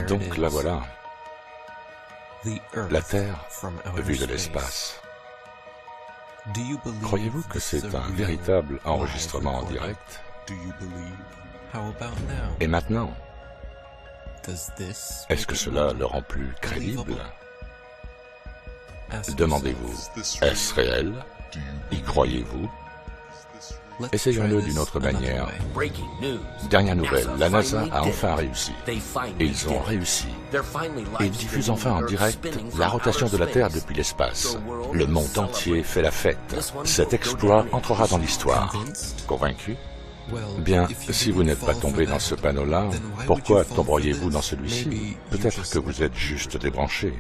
Donc la voilà, la Terre vue de l'espace. Croyez-vous que c'est un véritable enregistrement en direct? Et maintenant, est-ce que cela le rend plus crédible? Demandez-vous, est-ce réel? Y croyez-vous? Essayons-le d'une autre manière. Dernière nouvelle, la NASA a enfin réussi. Ils ont réussi. Ils diffusent enfin en direct la rotation de la Terre depuis l'espace. Le monde entier fait la fête. Cet exploit entrera dans l'histoire. Convaincu? Bien, si vous n'êtes pas tombé dans ce panneau-là, pourquoi tomberiez-vous dans celui-ci? Peut-être que vous êtes juste débranché.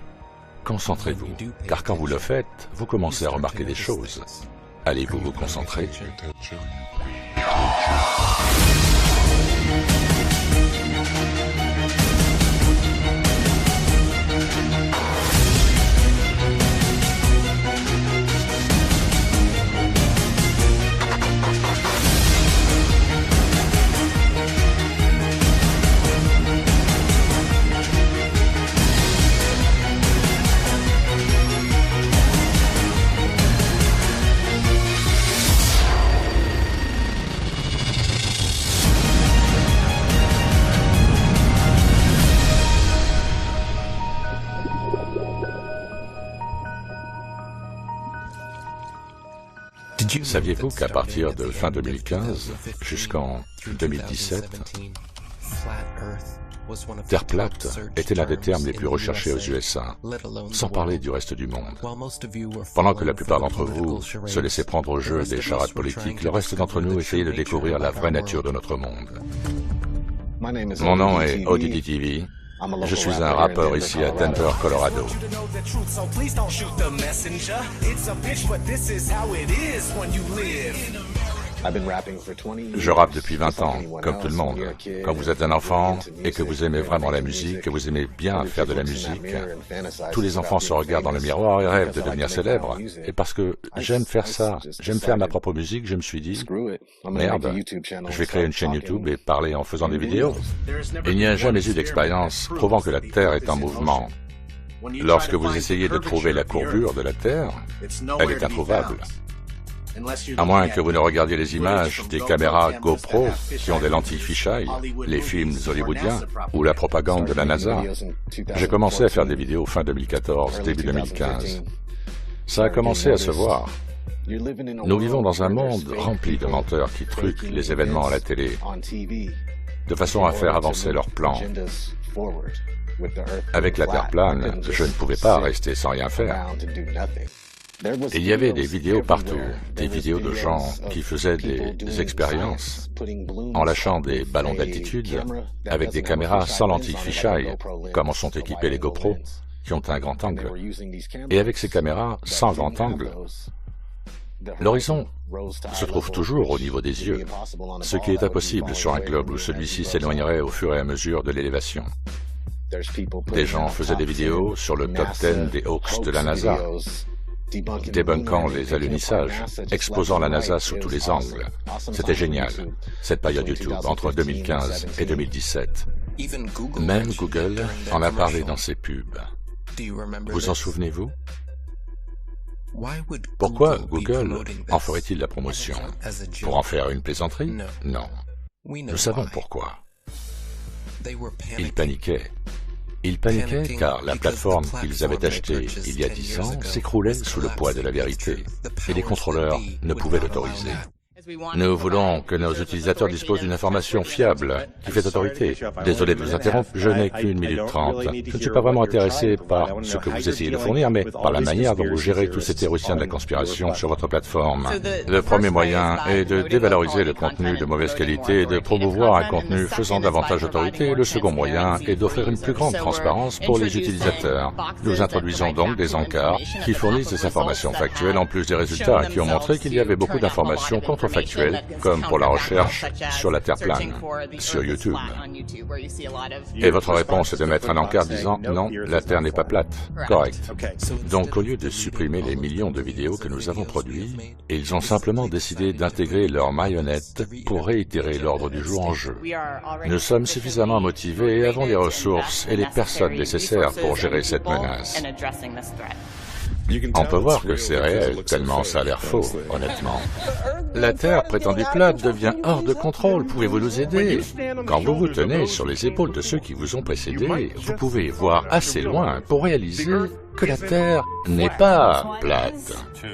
Concentrez-vous, car quand vous le faites, vous commencez à remarquer des choses. Allez-vous vous concentrer? Saviez-vous qu'à partir de fin 2015 jusqu'en 2017, Terre plate était l'un des termes les plus recherchés aux USA, sans parler du reste du monde. Pendant que la plupart d'entre vous se laissaient prendre au jeu des charades politiques, le reste d'entre nous essayait de découvrir la vraie nature de notre monde. Mon nom est ODD-TV. Je suis un rappeur ici à Denver, Colorado. Je rappe depuis 20 ans, comme tout le monde. Quand vous êtes un enfant et que vous aimez vraiment la musique, que vous aimez bien faire de la musique, tous les enfants se regardent dans le miroir et rêvent de devenir célèbres. Et parce que j'aime faire ça, j'aime faire ma propre musique, je me suis dit, merde, je vais créer une chaîne YouTube et parler en faisant des vidéos. Il n'y a jamais eu d'expérience prouvant que la Terre est en mouvement. Lorsque vous essayez de trouver la courbure de la Terre, elle est introuvable. À moins que vous ne regardiez les images des caméras GoPro qui ont des lentilles fisheye, les films hollywoodiens ou la propagande de la NASA. J'ai commencé à faire des vidéos fin 2014, début 2015. Ça a commencé à se voir. Nous vivons dans un monde rempli de menteurs qui truquent les événements à la télé, de façon à faire avancer leurs plans. Avec la Terre plane, je ne pouvais pas rester sans rien faire. Il y avait des vidéos partout, des vidéos de gens qui faisaient des expériences en lâchant des ballons d'altitude avec des caméras sans lentilles fisheye, comme en sont équipés les GoPro, qui ont un grand angle. Et avec ces caméras sans grand angle, l'horizon se trouve toujours au niveau des yeux, ce qui est impossible sur un globe où celui-ci s'éloignerait au fur et à mesure de l'élévation. Des gens faisaient des vidéos sur le top 10 des hoax de la NASA, débunkant les alunisages, exposant la NASA sous tous les angles. C'était génial, cette période YouTube entre 2015 et 2017. Même Google en a parlé dans ses pubs. Vous en souvenez-vous? Pourquoi Google en ferait-il la promotion? Pour en faire une plaisanterie? Non. Nous savons pourquoi. Ils paniquaient. Ils paniquaient car la plateforme qu'ils avaient achetée il y a 10 ans s'écroulait sous le poids de la vérité et les contrôleurs ne pouvaient l'autoriser. Nous voulons que nos utilisateurs disposent d'une information fiable, qui fait autorité. Désolé de vous interrompre, je n'ai qu'1 minute 30. Je ne suis pas vraiment intéressé par ce que vous essayez de fournir, mais par la manière dont vous gérez tous ces théoriciens de la conspiration sur votre plateforme. Le premier moyen est de dévaloriser le contenu de mauvaise qualité et de promouvoir un contenu faisant davantage autorité. Le second moyen est d'offrir une plus grande transparence pour les utilisateurs. Nous introduisons donc des encarts qui fournissent des informations factuelles en plus des résultats qui ont montré qu'il y avait beaucoup d'informations contrefactuelles factuelle, comme pour la recherche sur la Terre plane, sur YouTube. Et votre réponse est de mettre un encart disant « Non, la Terre n'est pas plate ». Correct. Donc, au lieu de supprimer les millions de vidéos que nous avons produites, ils ont simplement décidé d'intégrer leurs marionnettes pour réitérer l'ordre du jour en jeu. Nous sommes suffisamment motivés et avons les ressources et les personnes nécessaires pour gérer cette menace. On peut voir que c'est réel, tellement ça a l'air faux, honnêtement. La Terre prétendue plate devient hors de contrôle. Pouvez-vous nous aider? Quand vous vous tenez sur les épaules de ceux qui vous ont précédés, vous pouvez voir assez loin pour réaliser que la Terre n'est pas plate.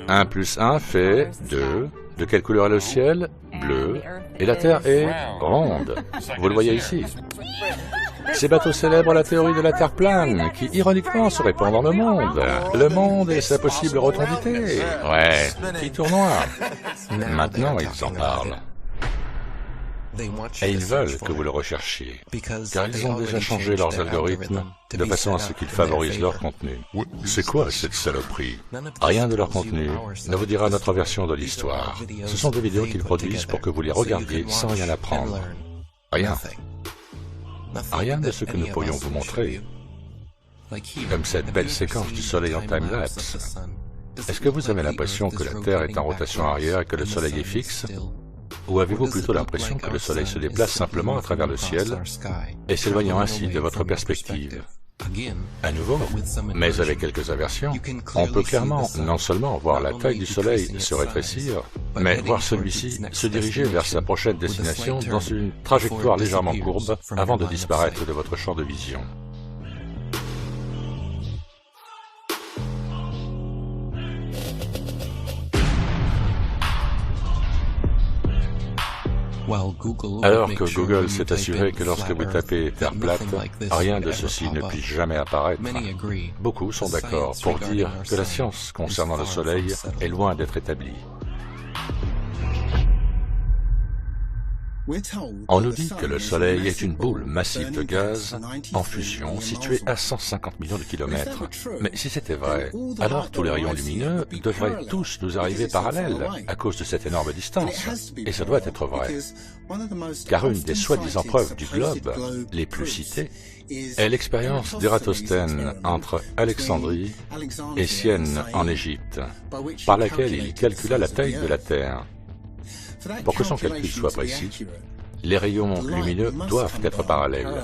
1 plus 1 fait 2. De quelle couleur est le ciel? Bleu. Et la Terre est ronde. Vous le voyez ici. Ces bateaux célèbrent la théorie de la Terre plane, qui ironiquement se répand dans le monde. Le monde et sa possible rotondité. Ouais, qui tournoie. Maintenant, ils en parlent. Et ils veulent que vous le recherchiez, car ils ont déjà changé leurs algorithmes de façon à ce qu'ils favorisent leur contenu. C'est quoi cette saloperie? Rien de leur contenu ne vous dira notre version de l'histoire. Ce sont des vidéos qu'ils produisent pour que vous les regardiez sans rien apprendre. Rien. Rien de ce que nous pourrions vous montrer, comme cette belle séquence du soleil en time-lapse. Est-ce que vous avez l'impression que la Terre est en rotation arrière et que le soleil est fixe? Ou avez-vous plutôt l'impression que le soleil se déplace simplement à travers le ciel et s'éloignant ainsi de votre perspective? À nouveau, mais avec quelques inversions, on peut clairement non seulement voir la taille du soleil se rétrécir, mais voir celui-ci se diriger vers sa prochaine destination dans une trajectoire légèrement courbe avant de disparaître de votre champ de vision. Alors que Google s'est assuré que lorsque vous tapez « Terre plate », rien de ceci ne puisse jamais apparaître, beaucoup sont d'accord pour dire que la science concernant le Soleil est loin d'être établie. On nous dit que le Soleil est une boule massive de gaz en fusion située à 150 millions de kilomètres. Mais si c'était vrai, alors tous les rayons lumineux devraient tous nous arriver parallèles à cause de cette énorme distance. Et ça doit être vrai. Car une des soi-disant preuves du globe les plus citées est l'expérience d'Ératosthène entre Alexandrie et Syène en Égypte, par laquelle il calcula la taille de la Terre. Pour que son calcul soit précis, les rayons lumineux doivent être parallèles.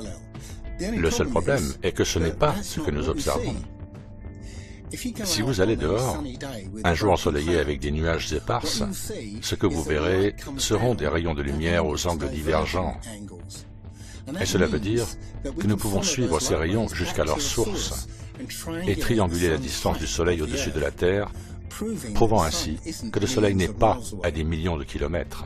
Le seul problème est que ce n'est pas ce que nous observons. Si vous allez dehors, un jour ensoleillé avec des nuages éparses, ce que vous verrez seront des rayons de lumière aux angles divergents. Et cela veut dire que nous pouvons suivre ces rayons jusqu'à leur source et trianguler la distance du Soleil au-dessus de la Terre, prouvant ainsi que le Soleil n'est pas à des millions de kilomètres.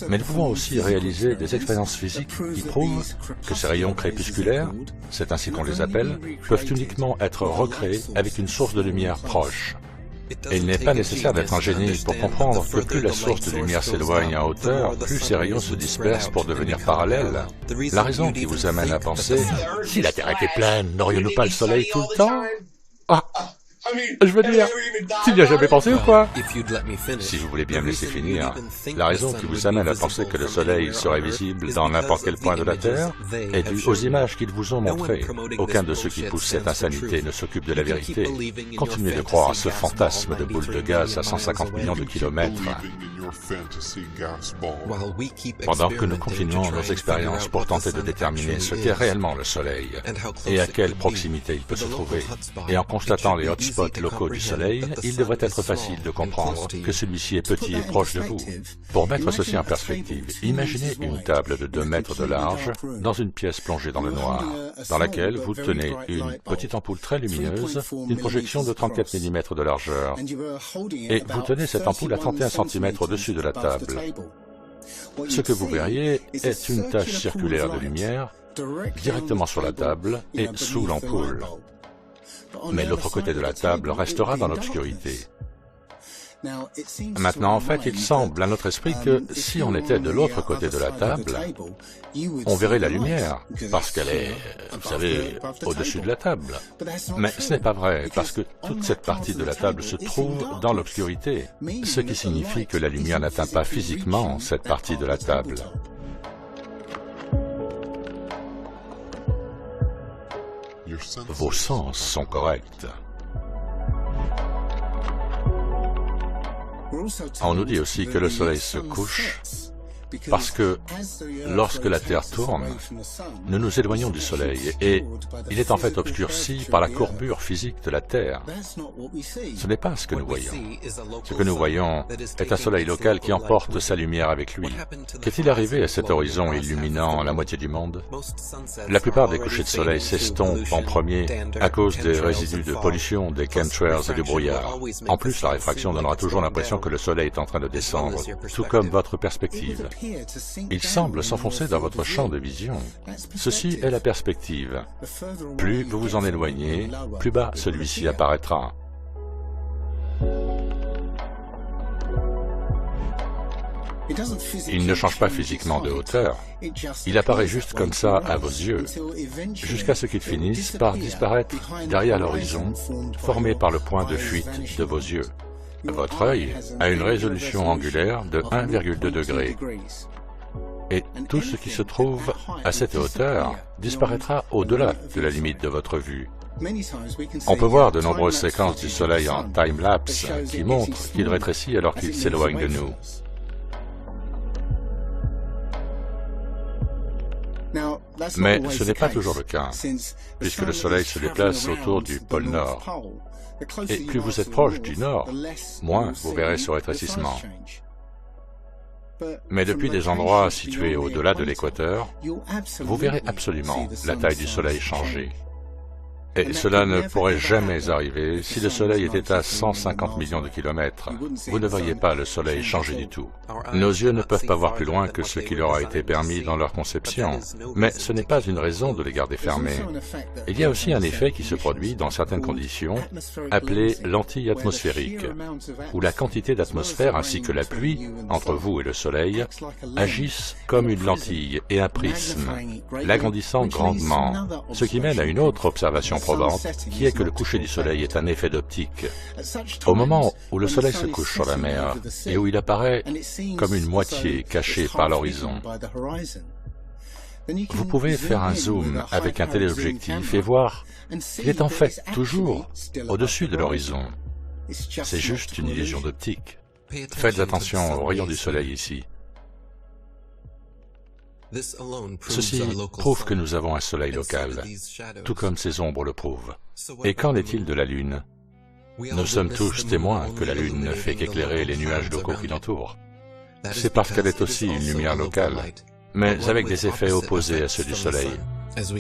Mais nous pouvons aussi réaliser des expériences physiques qui prouvent que ces rayons crépusculaires, c'est ainsi qu'on les appelle, peuvent uniquement être recréés avec une source de lumière proche. Et il n'est pas nécessaire d'être un génie pour comprendre que plus la source de lumière s'éloigne en hauteur, plus ces rayons se dispersent pour devenir parallèles. La raison qui vous amène à penser « Si la Terre était pleine, n'aurions-nous pas le Soleil tout le temps ?» Ah, je veux dire, tu n'y as jamais pensé ou quoi? Si vous voulez bien me laisser finir, la raison qui vous amène à penser que le Soleil serait visible dans n'importe quel point de la Terre est due aux images qu'ils vous ont montrées. Aucun de ceux qui poussent cette insanité ne s'occupe de la vérité. Continuez de croire à ce fantasme de boule de gaz à 150 millions de kilomètres. Pendant que nous continuons nos expériences pour tenter de déterminer ce qu'est réellement le Soleil et à quelle proximité il peut se trouver, et en constatant les hotspots locaux du Soleil, il devrait être facile de comprendre que celui-ci est petit et proche de vous. Pour mettre ceci en perspective, imaginez une table de 2 mètres de large dans une pièce plongée dans le noir, dans laquelle vous tenez une petite ampoule très lumineuse d'une projection de 34 mm de largeur, et vous tenez cette ampoule à 31 cm au-dessus de la table. Ce que vous verriez est une tache circulaire de lumière directement sur la table et sous l'ampoule. Mais l'autre côté de la table restera dans l'obscurité. Maintenant, en fait, il semble à notre esprit que si on était de l'autre côté de la table, on verrait la lumière, parce qu'elle est, vous savez, au-dessus de la table. Mais ce n'est pas vrai, parce que toute cette partie de la table se trouve dans l'obscurité, ce qui signifie que la lumière n'atteint pas physiquement cette partie de la table. Vos sens sont corrects. On nous dit aussi que le soleil se couche parce que lorsque la Terre tourne, nous nous éloignons du soleil et il est en fait obscurci par la courbure physique de la Terre. Ce n'est pas ce que nous voyons. Ce que nous voyons est un soleil local qui emporte sa lumière avec lui. Qu'est-il arrivé à cet horizon illuminant la moitié du monde? La plupart des couchers de soleil s'estompent en premier à cause des résidus de pollution, des chemtrails et du brouillard. En plus, la réfraction donnera toujours l'impression que le soleil est en train de descendre, tout comme votre perspective. Il semble s'enfoncer dans votre champ de vision. Ceci est la perspective. Plus vous vous en éloignez, plus bas celui-ci apparaîtra. Il ne change pas physiquement de hauteur. Il apparaît juste comme ça à vos yeux, jusqu'à ce qu'il finisse par disparaître derrière l'horizon, formé par le point de fuite de vos yeux. Votre œil a une résolution angulaire de 1,2 degrés. Et tout ce qui se trouve à cette hauteur disparaîtra au-delà de la limite de votre vue. On peut voir de nombreuses séquences du soleil en time-lapse qui montrent qu'il rétrécit alors qu'il s'éloigne de nous. Mais ce n'est pas toujours le cas, puisque le soleil se déplace autour du pôle Nord. Et plus vous êtes proche du Nord, moins vous verrez ce rétrécissement. Mais depuis des endroits situés au-delà de l'équateur, vous verrez absolument la taille du soleil changer. Et cela ne pourrait jamais arriver si le soleil était à 150 millions de kilomètres. Vous ne voyez pas le soleil changer du tout. Nos yeux ne peuvent pas voir plus loin que ce qui leur a été permis dans leur conception, mais ce n'est pas une raison de les garder fermés. Il y a aussi un effet qui se produit dans certaines conditions, appelé lentille atmosphérique, où la quantité d'atmosphère ainsi que la pluie, entre vous et le soleil, agissent comme une lentille et un prisme, l'agrandissant grandement, ce qui mène à une autre observation probante, qui est que le coucher du soleil est un effet d'optique. Au moment où le soleil se couche sur la mer et où il apparaît comme une moitié cachée par l'horizon, vous pouvez faire un zoom avec un téléobjectif et voir qu'il est en fait toujours au-dessus de l'horizon. C'est juste une illusion d'optique. Faites attention aux rayons du soleil ici. Ceci prouve que nous avons un soleil local, tout comme ces ombres le prouvent. Et qu'en est-il de la Lune? Nous sommes tous témoins que la Lune ne fait qu'éclairer les nuages locaux qui l'entourent. C'est parce qu'elle est aussi une lumière locale, mais avec des effets opposés à ceux du Soleil.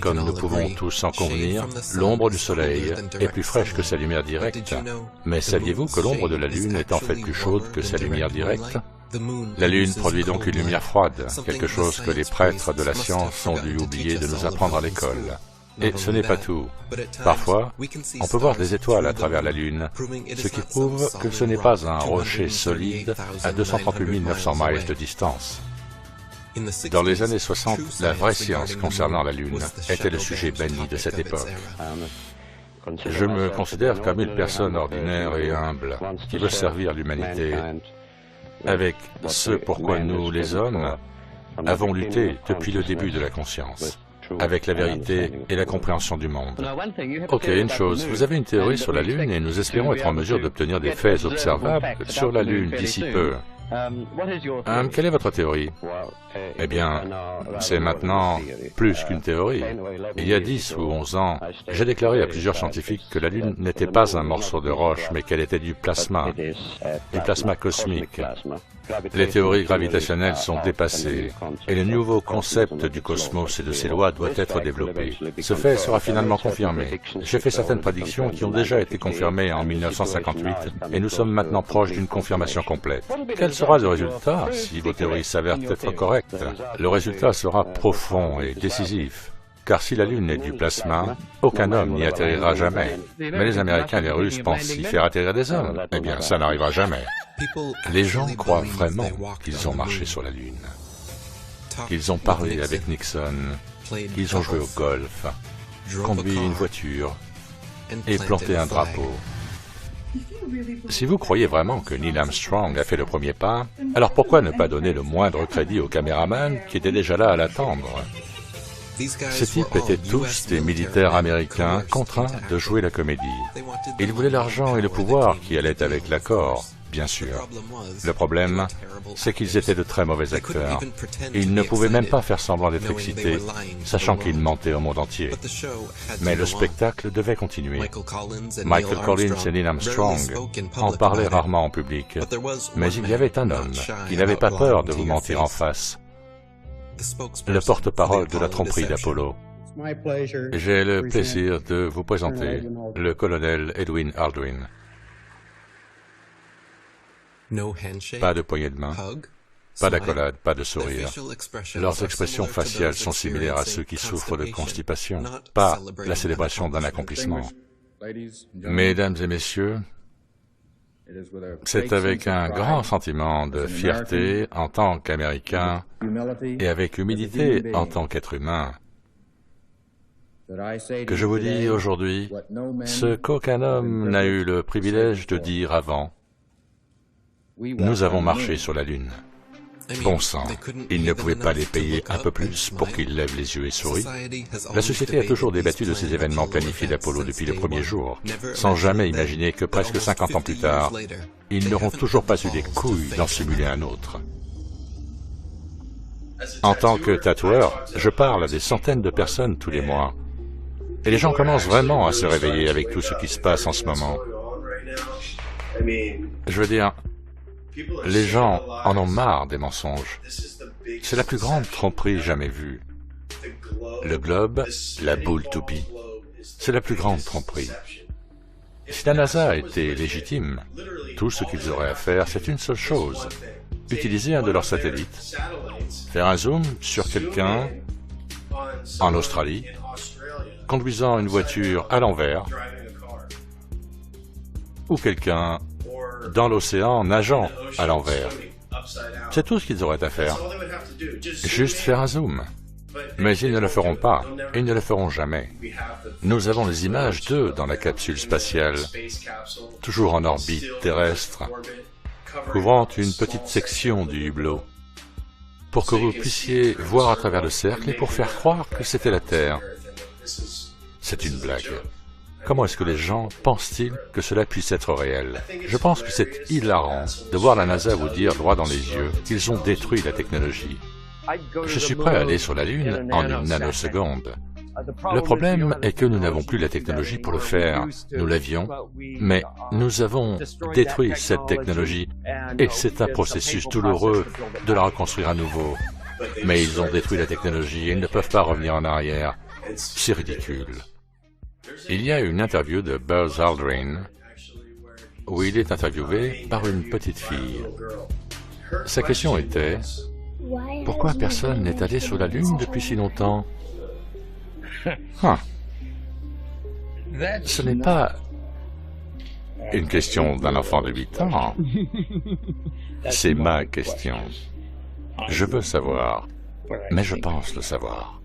Comme nous pouvons tous en convenir, l'ombre du Soleil est plus fraîche que sa lumière directe. Mais saviez-vous que l'ombre de la Lune est en fait plus chaude que sa lumière directe? La Lune produit donc une lumière froide, quelque chose que les prêtres de la science ont dû oublier de nous apprendre à l'école. Et ce n'est pas tout. Parfois, on peut voir des étoiles à travers la Lune, ce qui prouve que ce n'est pas un rocher solide à 238 900 miles de distance. Dans les années 60, la vraie science concernant la Lune était le sujet banni de cette époque. Je me considère comme une personne ordinaire et humble qui veut servir l'humanité avec ce pourquoi nous, les hommes, avons lutté depuis le début de la conscience, avec la vérité et la compréhension du monde. Ok, une chose, vous avez une théorie sur la Lune et nous espérons être en mesure d'obtenir des faits observables sur la Lune d'ici peu. Quelle est votre théorie? Eh bien, c'est maintenant plus qu'une théorie. Il y a 10 ou 11 ans, j'ai déclaré à plusieurs scientifiques que la Lune n'était pas un morceau de roche, mais qu'elle était du plasma cosmique. Les théories gravitationnelles sont dépassées, et le nouveau concept du cosmos et de ses lois doit être développé. Ce fait sera finalement confirmé. J'ai fait certaines prédictions qui ont déjà été confirmées en 1958, et nous sommes maintenant proches d'une confirmation complète. Quel sera le résultat si vos théories s'avèrent être correctes? Le résultat sera profond et décisif. Car si la Lune est du plasma, aucun homme n'y atterrira jamais. Mais les Américains et les Russes pensent y faire atterrir des hommes. Eh bien, ça n'arrivera jamais. Les gens croient vraiment qu'ils ont marché sur la Lune, qu'ils ont parlé avec Nixon, qu'ils ont joué au golf, conduit une voiture et planté un drapeau. Si vous croyez vraiment que Neil Armstrong a fait le premier pas, alors pourquoi ne pas donner le moindre crédit aux caméramans qui étaient déjà là à l'attendre? Ces types étaient tous des militaires américains contraints de jouer la comédie. Ils voulaient l'argent et le pouvoir qui allaient avec l'accord, bien sûr. Le problème, c'est qu'ils étaient de très mauvais acteurs. Ils ne pouvaient même pas faire semblant d'être excités, sachant qu'ils mentaient au monde entier. Mais le spectacle devait continuer. Michael Collins et Neil Armstrong en parlaient rarement en public, mais il y avait un homme qui n'avait pas peur de vous mentir en face. Le porte-parole de la tromperie d'Apollo. J'ai le plaisir de vous présenter le colonel Edwin Aldrin. Pas de poignée de main, pas d'accolade, pas de sourire. Leurs expressions faciales sont similaires à ceux qui souffrent de constipation, pas la célébration d'un accomplissement. Mesdames et messieurs, c'est avec un grand sentiment de fierté en tant qu'Américain et avec humilité en tant qu'être humain que je vous dis aujourd'hui ce qu'aucun homme n'a eu le privilège de dire avant. Nous avons marché sur la Lune. Bon sang, ils ne pouvaient pas les payer un peu plus pour qu'ils lèvent les yeux et sourient. La société a toujours débattu de ces événements planifiés d'Apollo depuis le premier jour, sans jamais imaginer que presque 50 ans plus tard, ils n'auront toujours pas eu les couilles d'en simuler un autre. En tant que tatoueur, je parle à des centaines de personnes tous les mois. Et les gens commencent vraiment à se réveiller avec tout ce qui se passe en ce moment. Je veux dire, les gens en ont marre des mensonges. C'est la plus grande tromperie jamais vue. Le globe, la boule toupie, c'est la plus grande tromperie. Si la NASA était légitime, tout ce qu'ils auraient à faire, c'est une seule chose. Utiliser un de leurs satellites, faire un zoom sur quelqu'un en Australie, conduisant une voiture à l'envers, ou quelqu'un dans l'océan nageant à l'envers. C'est tout ce qu'ils auraient à faire. Juste faire un zoom. Mais ils ne le feront pas. Ils ne le feront jamais. Nous avons les images d'eux dans la capsule spatiale, toujours en orbite terrestre, couvrant une petite section du hublot, pour que vous puissiez voir à travers le cercle et pour faire croire que c'était la Terre. C'est une blague. Comment est-ce que les gens pensent-ils que cela puisse être réel? Je pense que c'est hilarant de voir la NASA vous dire droit dans les yeux qu'ils ont détruit la technologie. Je suis prêt à aller sur la Lune en une nanoseconde. Le problème est que nous n'avons plus la technologie pour le faire. Nous l'avions, mais nous avons détruit cette technologie et c'est un processus douloureux de la reconstruire à nouveau. Mais ils ont détruit la technologie et ils ne peuvent pas revenir en arrière. C'est ridicule. Il y a une interview de Buzz Aldrin où il est interviewé par une petite fille. Sa question était « Pourquoi personne n'est allé sur la Lune depuis si longtemps ?» Ce n'est pas une question d'un enfant de 8 ans. C'est ma question. Je veux savoir, mais je pense le savoir.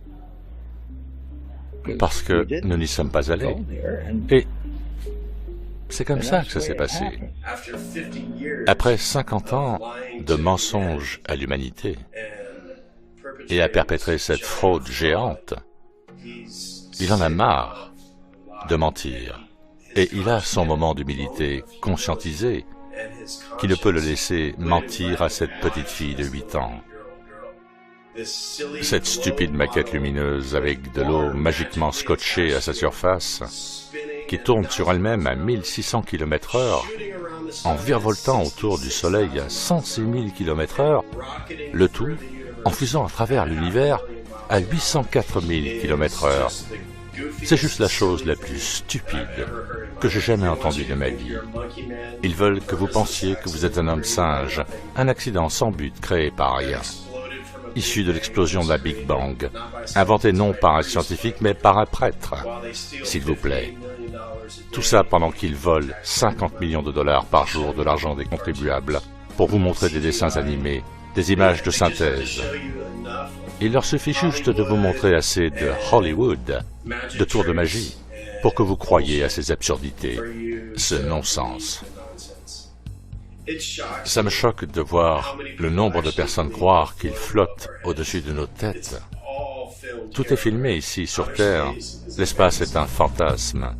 Parce que nous n'y sommes pas allés. Et c'est comme ça que ça s'est passé. Après 50 ans de mensonges à l'humanité et à perpétrer cette fraude géante, il en a marre de mentir. Et il a son moment d'humilité conscientisé qui ne peut le laisser mentir à cette petite fille de 8 ans. Cette stupide maquette lumineuse avec de l'eau magiquement scotchée à sa surface, qui tourne sur elle-même à 1600 km/h, en virevoltant autour du Soleil à 106 000 km/h, le tout en fusant à travers l'univers à 804 000 km/h. C'est juste la chose la plus stupide que j'ai jamais entendue de ma vie. Ils veulent que vous pensiez que vous êtes un homme singe, un accident sans but créé par rien, issu de l'explosion de la Big Bang, inventé non par un scientifique mais par un prêtre, s'il vous plaît. Tout ça pendant qu'ils volent 50 millions de dollars par jour de l'argent des contribuables. pour vous montrer des dessins animés, des images de synthèse. Il leur suffit juste de vous montrer assez de Hollywood, de tours de magie, pour que vous croyiez à ces absurdités, ce non-sens. Ça me choque de voir le nombre de personnes croire qu'ils flottent au-dessus de nos têtes. Tout est filmé ici, sur Terre. L'espace est un fantasme.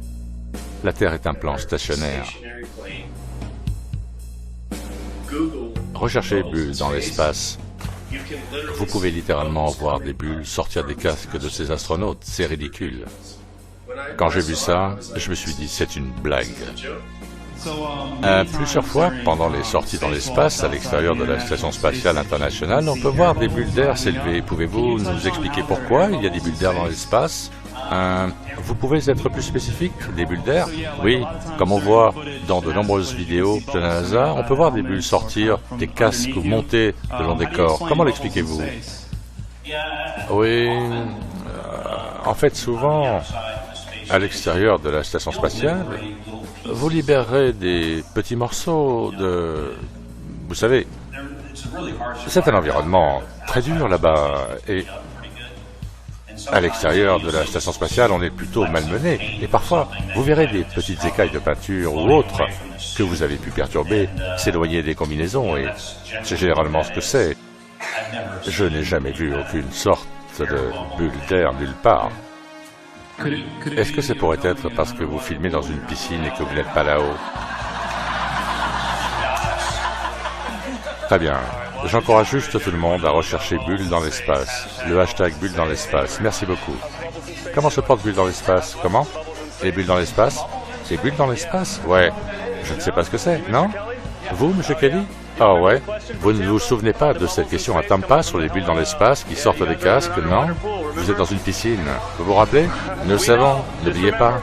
La Terre est un plan stationnaire. Recherchez bulles dans l'espace. Vous pouvez littéralement voir des bulles sortir des casques de ces astronautes. C'est ridicule. Quand j'ai vu ça, je me suis dit, c'est une blague. Plusieurs fois, pendant les sorties dans l'espace, à l'extérieur de la Station spatiale internationale, on peut voir des bulles d'air s'élever. Pouvez-vous nous expliquer pourquoi il y a des bulles d'air dans l'espace? Vous pouvez être plus spécifique? Des bulles d'air? Oui, comme on voit dans de nombreuses vidéos de la NASA, on peut voir des bulles sortir des casques ou monter le long des corps. Comment l'expliquez-vous? Oui, en fait, souvent, à l'extérieur de la station spatiale, vous libérerez des petits morceaux de... Vous savez, c'est un environnement très dur là-bas, et à l'extérieur de la station spatiale, on est plutôt malmené, et parfois, vous verrez des petites écailles de peinture ou autres que vous avez pu perturber, s'éloigner des combinaisons, et c'est généralement ce que c'est. Je n'ai jamais vu aucune sorte de bulle d'air nulle part. Est-ce que ça pourrait être parce que vous filmez dans une piscine et que vous n'êtes pas là-haut? Très bien. J'encourage juste tout le monde à rechercher bulles dans l'espace. Le hashtag bulles dans l'espace. Merci beaucoup. Comment se porte bulle dans l'espace? Comment? Les bulles dans l'espace? Les bulles dans l'espace? Ouais. Je ne sais pas ce que c'est, non? Vous, M. Kelly? Ah ouais? Vous ne vous souvenez pas de cette question à Tampa sur les bulles dans l'espace qui sortent des casques, non? Vous êtes dans une piscine. Vous vous rappelez? Nous le savons. N'oubliez pas.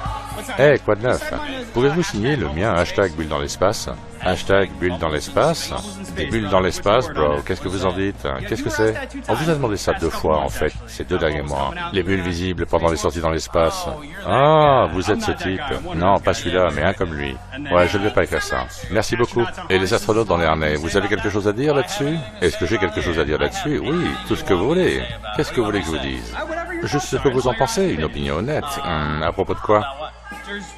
Eh, quoi de neuf? Pouvez-vous signer le mien, hashtag bulle dans l'espace? Hashtag bulle dans l'espace? Des bulles dans l'espace, bro, qu'est-ce que vous en dites? Qu'est-ce que c'est? On vous a demandé ça 2 fois, en fait, ces 2 derniers mois. Les bulles visibles pendant les sorties dans l'espace. Ah, vous êtes ce type. Non, pas celui-là, mais un comme lui. Ouais, je ne vais pas écrire ça. Merci beaucoup. Et les astronautes dans les harnais, vous avez quelque chose à dire là-dessus? Est-ce que j'ai quelque chose à dire là-dessus? Oui, tout ce que vous voulez. Qu'est-ce que vous voulez que je vous dise? Juste ce que vous en pensez, une opinion honnête. À propos de quoi?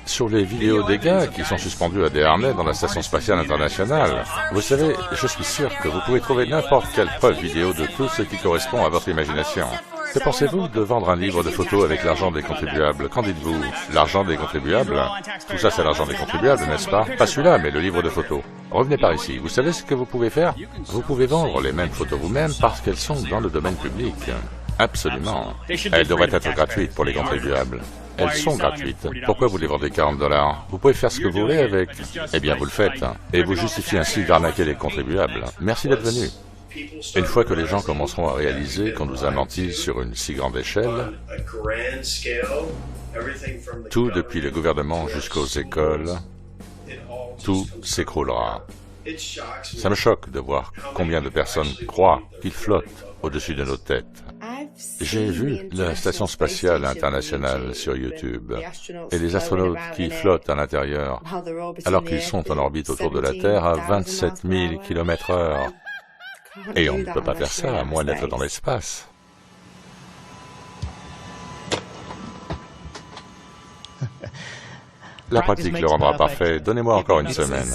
Sur les vidéos des gars qui sont suspendus à des harnais dans la Station spatiale internationale. Vous savez, je suis sûr que vous pouvez trouver n'importe quelle preuve vidéo de tout ce qui correspond à votre imagination. Que pensez-vous de vendre un livre de photos avec l'argent des contribuables? Qu'en dites-vous? L'argent des contribuables? Tout ça, c'est l'argent des contribuables, n'est-ce pas? Pas celui-là, mais le livre de photos. Revenez par ici. Vous savez ce que vous pouvez faire? Vous pouvez vendre les mêmes photos vous-même parce qu'elles sont dans le domaine public. Absolument. Elles devraient être gratuites pour les contribuables. Elles sont gratuites. Pourquoi vous les vendez 40 $? Vous pouvez faire ce que vous voulez avec. Eh bien, vous le faites. Et vous justifiez ainsi d'arnaquer les contribuables. Merci d'être venu. Une fois que les gens commenceront à réaliser qu'on nous a menti sur une si grande échelle, tout depuis le gouvernement jusqu'aux écoles, tout s'écroulera. Ça me choque de voir combien de personnes croient qu'ils flottent au-dessus de nos têtes. J'ai vu la Station spatiale internationale sur YouTube et les astronautes qui flottent à l'intérieur alors qu'ils sont en orbite autour de la Terre à 27 000 km/h. Et on ne peut pas faire ça à moins d'être dans l'espace. La pratique le rendra parfait. Donnez-moi encore une semaine.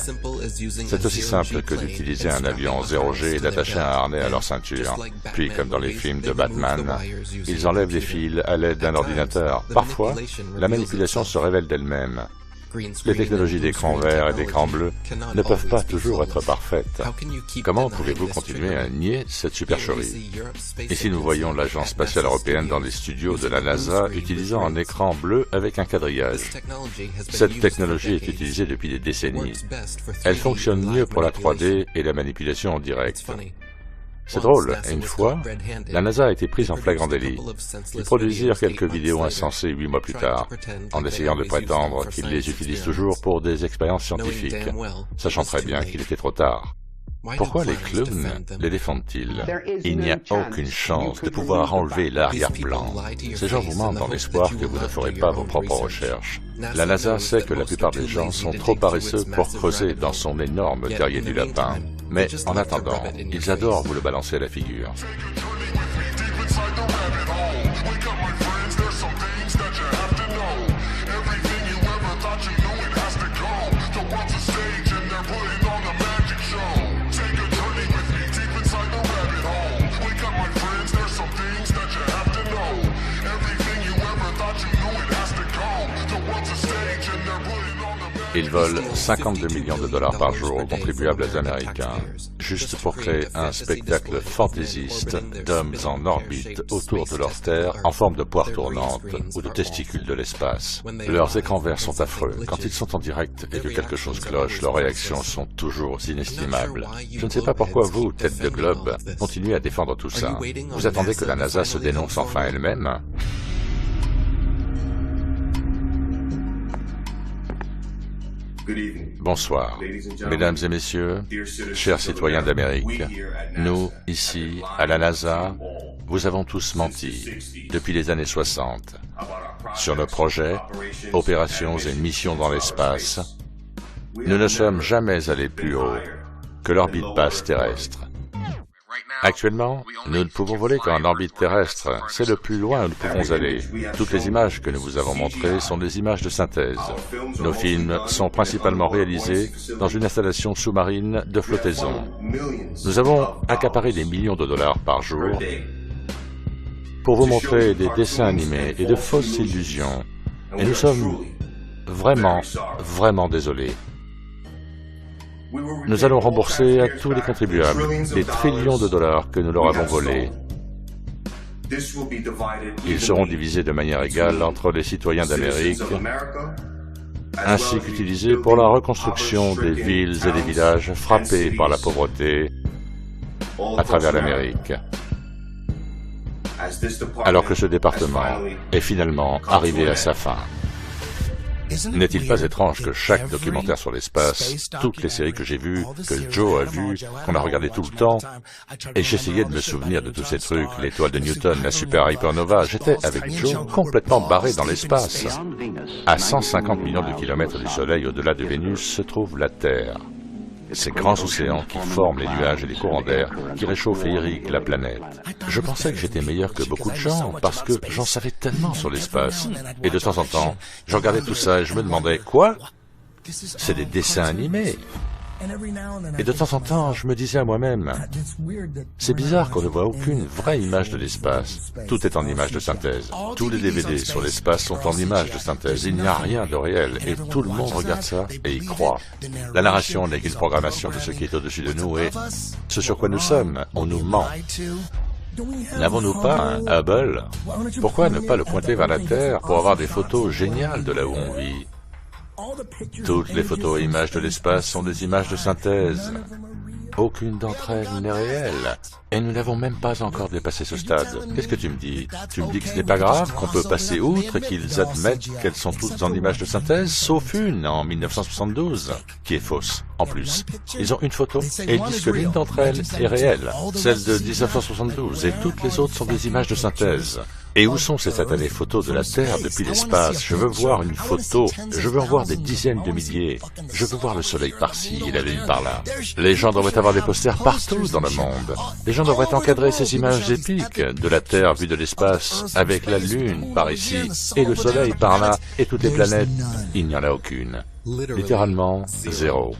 C'est aussi simple que d'utiliser un avion 0G et d'attacher un harnais à leur ceinture. Puis, comme dans les films de Batman, ils enlèvent les fils à l'aide d'un ordinateur. Parfois, la manipulation se révèle d'elle-même. Les technologies d'écran vert et d'écran bleu ne peuvent pas toujours être parfaites. Comment pouvez-vous continuer à nier cette supercherie? Ici, nous voyons l'Agence spatiale européenne dans les studios de la NASA utilisant un écran bleu avec un quadrillage. Cette technologie est utilisée depuis des décennies. Elle fonctionne mieux pour la 3D et la manipulation en direct. C'est drôle, une fois, la NASA a été prise en flagrant délit. Ils produisirent quelques vidéos insensées 8 mois plus tard, en essayant de prétendre qu'ils les utilisent toujours pour des expériences scientifiques, sachant très bien qu'il était trop tard. Pourquoi les clowns les défendent-ils? Il n'y a aucune chance de pouvoir enlever l'arrière-plan. Ces gens vous mentent dans l'espoir que vous ne ferez pas vos propres recherches. La NASA sait que la plupart des gens sont trop paresseux pour creuser dans son énorme terrier du lapin. Mais en attendant, ils adorent vous le balancer à la figure. Ils volent 52 millions de dollars par jour aux contribuables américains, juste pour créer un spectacle fantaisiste d'hommes en orbite autour de leur Terre en forme de poire tournante ou de testicules de l'espace. Leurs écrans verts sont affreux. Quand ils sont en direct et que quelque chose cloche, leurs réactions sont toujours inestimables. Je ne sais pas pourquoi vous, tête de globe, continuez à défendre tout ça. Vous attendez que la NASA se dénonce enfin elle-même? Bonsoir, mesdames et messieurs, chers citoyens d'Amérique. Nous, ici, à la NASA, vous avons tous menti depuis les années 60 sur nos projets, opérations et missions dans l'espace. Nous ne sommes jamais allés plus haut que l'orbite basse terrestre. Actuellement, nous ne pouvons voler qu'en orbite terrestre. C'est le plus loin où nous pouvons aller. Toutes les images que nous vous avons montrées sont des images de synthèse. Nos films sont principalement réalisés dans une installation sous-marine de flottaison. Nous avons accaparé des millions de dollars par jour pour vous montrer des dessins animés et de fausses illusions. Et nous sommes vraiment désolés. Nous allons rembourser à tous les contribuables les trillions de dollars que nous leur avons volés. Ils seront divisés de manière égale entre les citoyens d'Amérique, ainsi qu'utilisés pour la reconstruction des villes et des villages frappés par la pauvreté à travers l'Amérique. Alors que ce département est finalement arrivé à sa fin. N'est-il pas étrange que chaque documentaire sur l'espace, toutes les séries que j'ai vues, que Joe a vues, qu'on a regardé tout le temps, et j'essayais de me souvenir de tous ces trucs, l'étoile de Newton, la super hypernova, j'étais avec Joe complètement barré dans l'espace. À 150 millions de kilomètres du Soleil au-delà de Vénus se trouve la Terre. Ces grands océans qui forment les nuages et les courants d'air, qui réchauffent et irriguent la planète. Je pensais que j'étais meilleur que beaucoup de gens, parce que j'en savais tellement sur l'espace. Et de temps en temps, je regardais tout ça et je me demandais, quoi? C'est des dessins animés. Et de temps en temps, je me disais à moi-même, c'est bizarre qu'on ne voit aucune vraie image de l'espace. Tout est en image de synthèse. Tous les DVD sur l'espace sont en image de synthèse. Il n'y a rien de réel et tout le monde regarde ça et y croit. La narration n'est qu'une programmation de ce qui est au-dessus de nous et ce sur quoi nous sommes. On nous ment. N'avons-nous pas un Hubble? Pourquoi ne pas le pointer vers la Terre pour avoir des photos géniales de là où on vit? Toutes les photos et images de l'espace sont des images de synthèse. Aucune d'entre elles n'est réelle. Et nous n'avons même pas encore dépassé ce stade. Qu'est-ce que tu me dis? Tu me dis que ce n'est pas grave, qu'on peut passer outre et qu'ils admettent qu'elles sont toutes en images de synthèse, sauf une, en 1972, qui est fausse. En plus, ils ont une photo et ils disent que l'une d'entre elles est réelle, celle de 1972, et toutes les autres sont des images de synthèse. Et où sont ces satanées photos de la Terre depuis l'espace? Je veux voir une photo, je veux en voir des dizaines de milliers. Je veux voir le soleil par-ci et la lune par-là. Les gens devraient avoir des posters partout dans le monde. Les gens devraient encadrer ces images épiques de la Terre vue de l'espace, avec la lune par ici et le soleil par-là et toutes les planètes. Il n'y en a aucune. Littéralement, zéro.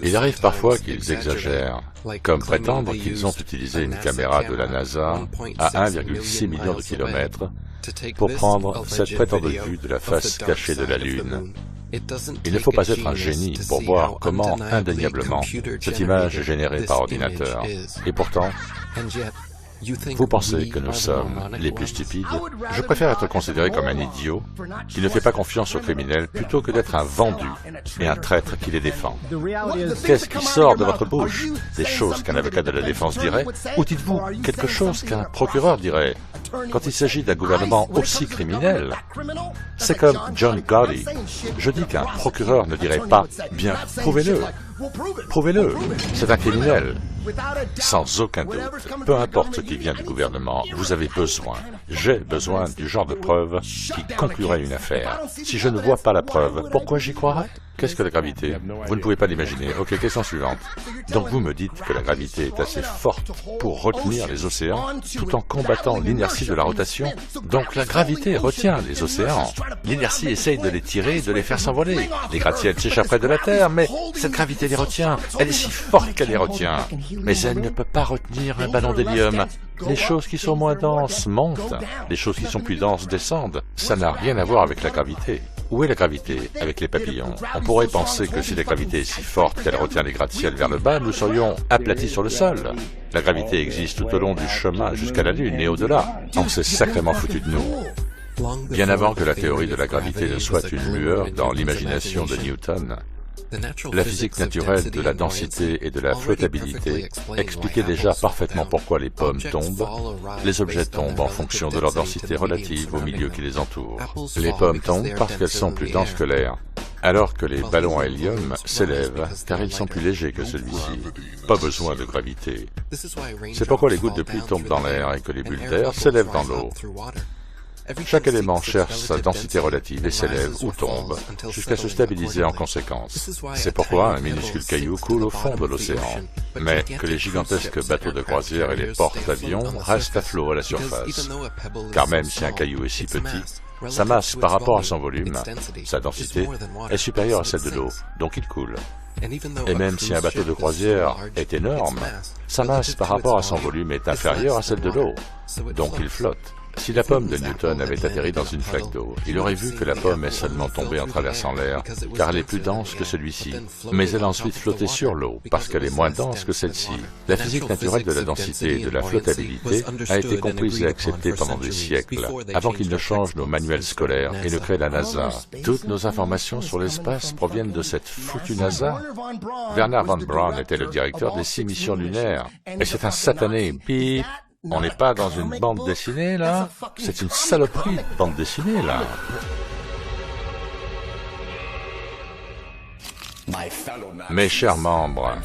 Il arrive parfois qu'ils exagèrent, comme prétendre qu'ils ont utilisé une caméra de la NASA à 1,6 million de kilomètres pour prendre cette prétendue vue de la face cachée de la Lune. Il ne faut pas être un génie pour voir comment, indéniablement, cette image est générée par ordinateur. Et pourtant, vous pensez que nous sommes les plus stupides? Je préfère être considéré comme un idiot qui ne fait pas confiance aux criminels plutôt que d'être un vendu et un traître qui les défend. Qu'est-ce qui sort de votre bouche? Des choses qu'un avocat de la défense dirait? Ou dites-vous quelque chose qu'un procureur dirait? Quand il s'agit d'un gouvernement aussi criminel, c'est comme John Gotti. Je dis qu'un procureur ne dirait pas « bien, prouvez-le ». Prouvez-le. C'est un criminel. Sans aucun doute, peu importe ce qui vient du gouvernement, vous avez besoin, j'ai besoin du genre de preuve qui conclurait une affaire. Si je ne vois pas la preuve, pourquoi j'y croirais? Qu'est-ce que la gravité? Vous ne pouvez pas l'imaginer. Ok, question suivante. Donc vous me dites que la gravité est assez forte pour retenir les océans tout en combattant l'inertie de la rotation? Donc la gravité retient les océans. L'inertie essaye de les tirer et de les faire s'envoler. Les gratte-ciels s'échapperaient de la Terre, mais cette gravité les retient. Elle est si forte qu'elle les retient. Mais elle ne peut pas retenir un ballon d'hélium. Les choses qui sont moins denses montent, les choses qui sont plus denses descendent. Ça n'a rien à voir avec la gravité. Où est la gravité avec les papillons? On pourrait penser que si la gravité est si forte qu'elle retient les gratte-ciels vers le bas, nous serions aplatis sur le sol. La gravité existe tout au long du chemin jusqu'à la Lune et au-delà. On s'est sacrément foutu de nous. Bien avant que la théorie de la gravité ne soit une lueur dans l'imagination de Newton, la physique naturelle de la densité et de la flottabilité expliquait déjà parfaitement pourquoi les pommes tombent. Les objets tombent en fonction de leur densité relative au milieu qui les entoure. Les pommes tombent parce qu'elles sont plus denses que l'air, alors que les ballons à hélium s'élèvent car ils sont plus légers que celui-ci. Pas besoin de gravité. C'est pourquoi les gouttes de pluie tombent dans l'air et que les bulles d'air s'élèvent dans l'eau. Chaque élément cherche sa densité relative et s'élève ou tombe, jusqu'à se stabiliser en conséquence. C'est pourquoi un minuscule caillou coule au fond de l'océan, mais que les gigantesques bateaux de croisière et les porte-avions restent à flot à la surface. Car même si un caillou est si petit, sa masse par rapport à son volume, sa densité, est supérieure à celle de l'eau, donc il coule. Et même si un bateau de croisière est énorme, sa masse par rapport à son volume est inférieure à celle de l'eau, donc il flotte. Si la pomme de Newton avait atterri dans une flaque d'eau, il aurait vu que la pomme est seulement tombée en traversant l'air, car elle est plus dense que celui-ci. Mais elle a ensuite flotté sur l'eau, parce qu'elle est moins dense que celle-ci. La physique naturelle de la densité et de la flottabilité a été comprise et acceptée pendant des siècles, avant qu'il ne change nos manuels scolaires et ne crée la NASA. Toutes nos informations sur l'espace proviennent de cette foutue NASA. Wernher von Braun était le directeur des 6 missions lunaires, et c'est un satané bip. On n'est pas dans une bande dessinée, là? C'est une saloperie de bande dessinée, là. Mes chers membres,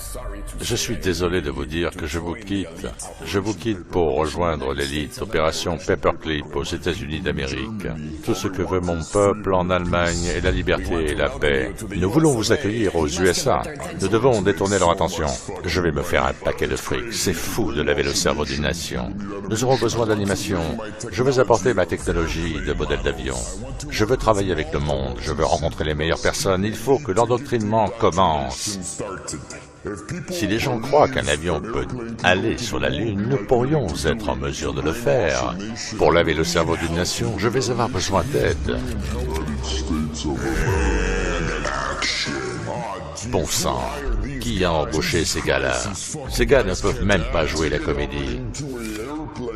je suis désolé de vous dire que je vous quitte. Je vous quitte pour rejoindre l'élite Opération Paperclip aux États-Unis d'Amérique. Tout ce que veut mon peuple en Allemagne est la liberté et la paix. Nous voulons vous accueillir aux USA. Nous devons détourner leur attention. Je vais me faire un paquet de fric. C'est fou de laver le cerveau d'une nation. Nous aurons besoin d'animation. Je veux apporter ma technologie de modèle d'avion. Je veux travailler avec le monde. Je veux rencontrer les meilleures personnes. Il faut que l'endoctrinement commence. Si les gens croient qu'un avion peut aller sur la Lune, nous pourrions être en mesure de le faire. Pour laver le cerveau d'une nation, je vais avoir besoin d'aide. Bon sang, qui a embauché ces gars-là? Ces gars ne peuvent même pas jouer la comédie.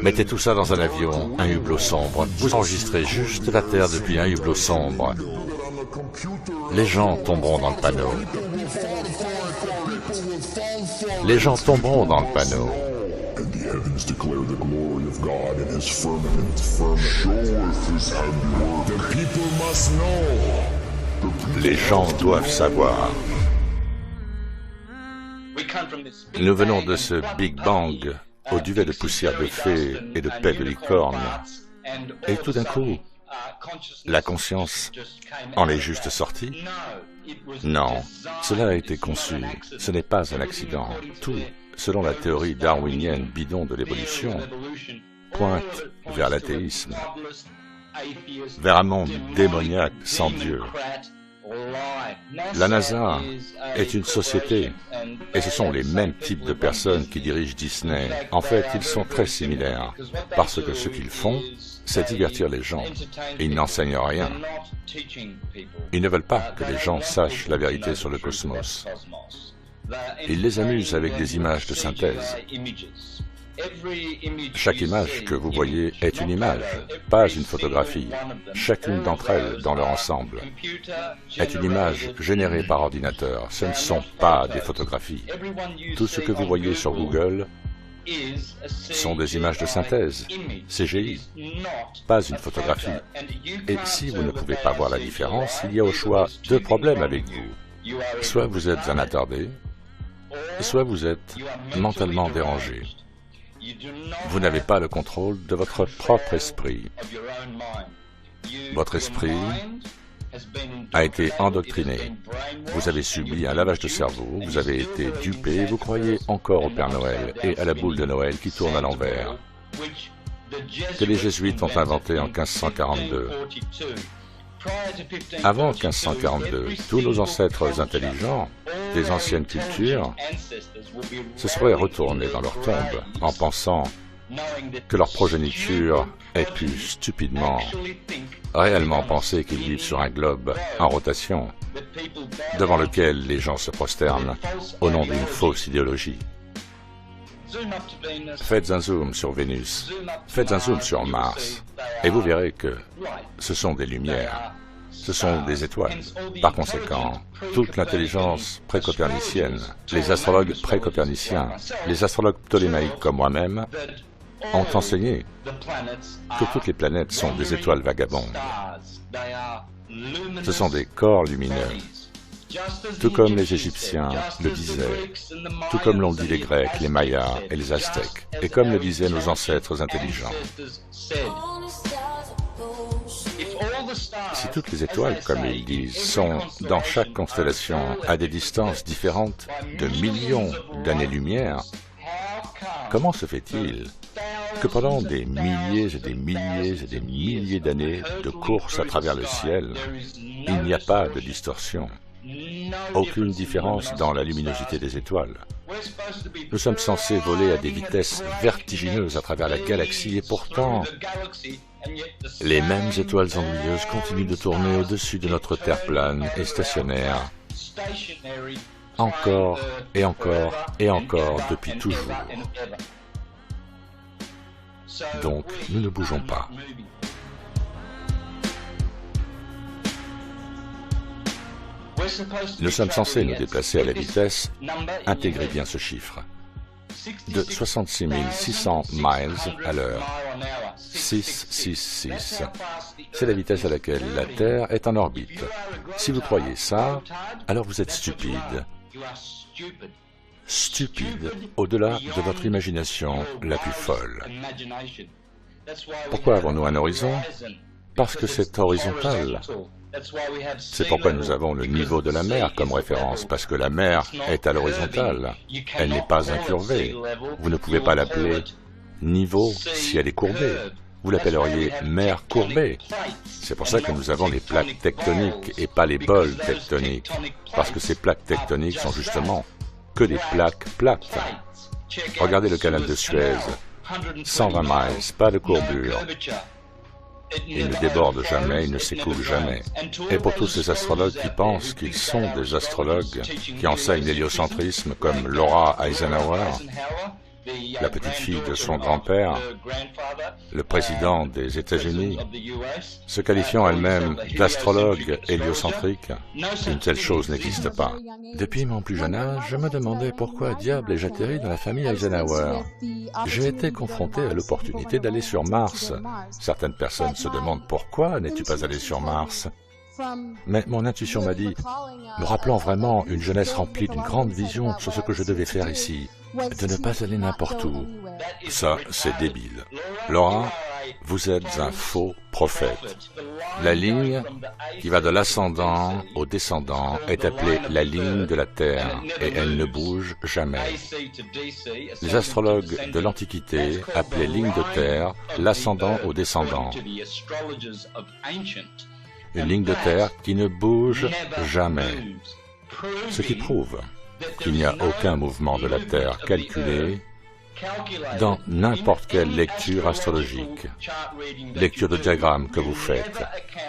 Mettez tout ça dans un avion, un hublot sombre. Vous enregistrez juste la Terre depuis un hublot sombre. Les gens tomberont dans le panneau. Les gens tomberont dans le panneau. Les gens doivent savoir. Nous venons de ce Big Bang, au duvet de poussière de fées et de paix de licorne. Et tout d'un coup, la conscience en est juste sortie? Non, cela a été conçu. Ce n'est pas un accident. Tout, selon la théorie darwinienne bidon de l'évolution, pointe vers l'athéisme, vers un monde démoniaque sans Dieu. La NASA est une société, et ce sont les mêmes types de personnes qui dirigent Disney. En fait, ils sont très similaires, parce que ce qu'ils font, c'est divertir les gens, et ils n'enseignent rien. Ils ne veulent pas que les gens sachent la vérité sur le cosmos. Ils les amusent avec des images de synthèse. Chaque image que vous voyez est une image, pas une photographie. Chacune d'entre elles, dans leur ensemble, est une image générée par ordinateur. Ce ne sont pas des photographies. Tout ce que vous voyez sur Google sont des images de synthèse, CGI, pas une photographie. Et si vous ne pouvez pas voir la différence, il y a au choix 2 problèmes avec vous. Soit vous êtes un attardé, soit vous êtes mentalement dérangé. Vous n'avez pas le contrôle de votre propre esprit. Votre esprit a été endoctriné. Vous avez subi un lavage de cerveau, vous avez été dupé, vous croyez encore au Père Noël et à la boule de Noël qui tourne à l'envers, que les Jésuites ont inventé en 1542. Avant 1542, tous nos ancêtres intelligents des anciennes cultures se seraient retournés dans leur tombe en pensant que leur progéniture ait pu stupidement, réellement penser qu'ils vivent sur un globe en rotation, devant lequel les gens se prosternent au nom d'une fausse idéologie. Faites un zoom sur Vénus, faites un zoom sur Mars, et vous verrez que ce sont des lumières, ce sont des étoiles. Par conséquent, toute l'intelligence pré-copernicienne, les astrologues pré-coperniciens, les astrologues ptolémaïques comme moi-même, ont enseigné que toutes les planètes sont des étoiles vagabondes. Ce sont des corps lumineux, tout comme les Égyptiens le disaient, tout comme l'ont dit les Grecs, les Mayas et les Aztèques, et comme le disaient nos ancêtres intelligents. Si toutes les étoiles, comme ils disent, sont dans chaque constellation à des distances différentes de millions d'années-lumière, comment se fait-il que pendant des milliers et des milliers et des milliers d'années de course à travers le ciel, il n'y a pas de distorsion, aucune différence dans la luminosité des étoiles? Nous sommes censés voler à des vitesses vertigineuses à travers la galaxie et pourtant, les mêmes étoiles ennuyeuses continuent de tourner au-dessus de notre Terre plane et stationnaire, encore et encore et encore depuis toujours. Donc, nous ne bougeons pas. Nous sommes censés nous déplacer à la vitesse, intégrez bien ce chiffre, de 66 600 miles à l'heure. 666. C'est la vitesse à laquelle la Terre est en orbite. Si vous croyez ça, alors vous êtes stupide. Stupide au-delà de votre imagination la plus folle. Pourquoi avons-nous un horizon? Parce que c'est horizontal. C'est pourquoi nous avons le niveau de la mer comme référence, parce que la mer est à l'horizontale. Elle n'est pas incurvée. Vous ne pouvez pas l'appeler niveau si elle est courbée. Vous l'appelleriez mer courbée. C'est pour ça que nous avons les plaques tectoniques et pas les bols tectoniques, parce que ces plaques tectoniques sont justement que des plaques plates. Regardez le canal de Suez, 120 miles, pas de courbure. Il ne déborde jamais, il ne s'écoule jamais. Et pour tous ces astrologues qui pensent qu'ils sont des astrologues, qui enseignent l'héliocentrisme comme Laura Eisenhower, la petite-fille de son grand-père, le président des États-Unis, se qualifiant elle-même d'astrologue héliocentrique, une telle chose n'existe pas. Depuis mon plus jeune âge, je me demandais pourquoi diable ai-je atterri dans la famille Eisenhower. J'ai été confronté à l'opportunité d'aller sur Mars. Certaines personnes se demandent pourquoi n'es-tu pas allé sur Mars? Mais mon intuition m'a dit, me rappelant vraiment une jeunesse remplie d'une grande vision sur ce que je devais faire ici, de ne pas aller n'importe où. Ça, c'est débile. Laura, vous êtes un faux prophète. La ligne qui va de l'ascendant au descendant est appelée la ligne de la Terre et elle ne bouge jamais. Les astrologues de l'Antiquité appelaient ligne de Terre l'ascendant au descendant. Une ligne de terre qui ne bouge jamais, ce qui prouve qu'il n'y a aucun mouvement de la Terre calculé dans n'importe quelle lecture astrologique, lecture de diagramme que vous faites.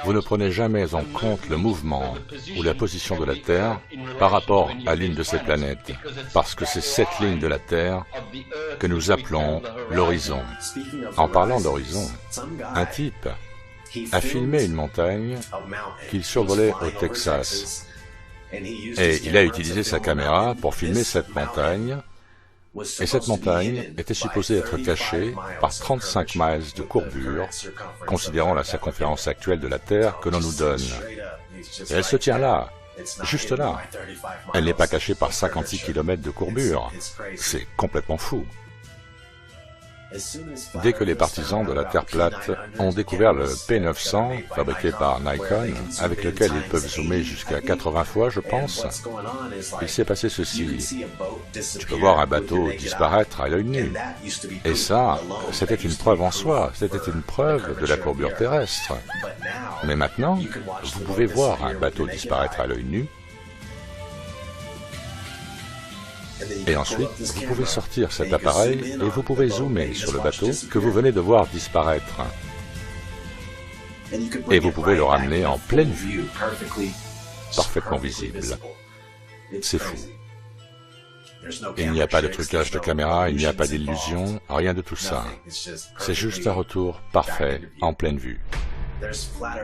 Vous ne prenez jamais en compte le mouvement ou la position de la Terre par rapport à l'une de ces planètes, parce que c'est cette ligne de la Terre que nous appelons l'horizon. En parlant d'horizon, un type a filmé une montagne qu'il survolait au Texas. Et il a utilisé sa caméra pour filmer cette montagne. Et cette montagne était supposée être cachée par 35 miles de courbure, considérant la circonférence actuelle de la Terre que l'on nous donne. Et elle se tient là, Juste là. Elle n'est pas cachée par 56 km de courbure. C'est complètement fou. Dès que les partisans de la Terre plate ont découvert le P900, fabriqué par Nikon, avec lequel ils peuvent zoomer jusqu'à 80 fois, je pense, il s'est passé ceci. Tu peux voir un bateau disparaître à l'œil nu. Et ça, c'était une preuve en soi, c'était une preuve de la courbure terrestre. Mais maintenant, vous pouvez voir un bateau disparaître à l'œil nu, et ensuite, vous pouvez sortir cet appareil et vous pouvez zoomer sur le bateau que vous venez de voir disparaître. Et vous pouvez le ramener en pleine vue, parfaitement visible. C'est fou. Il n'y a pas de trucage de caméra, il n'y a pas d'illusion, rien de tout ça. C'est juste un retour parfait, en pleine vue.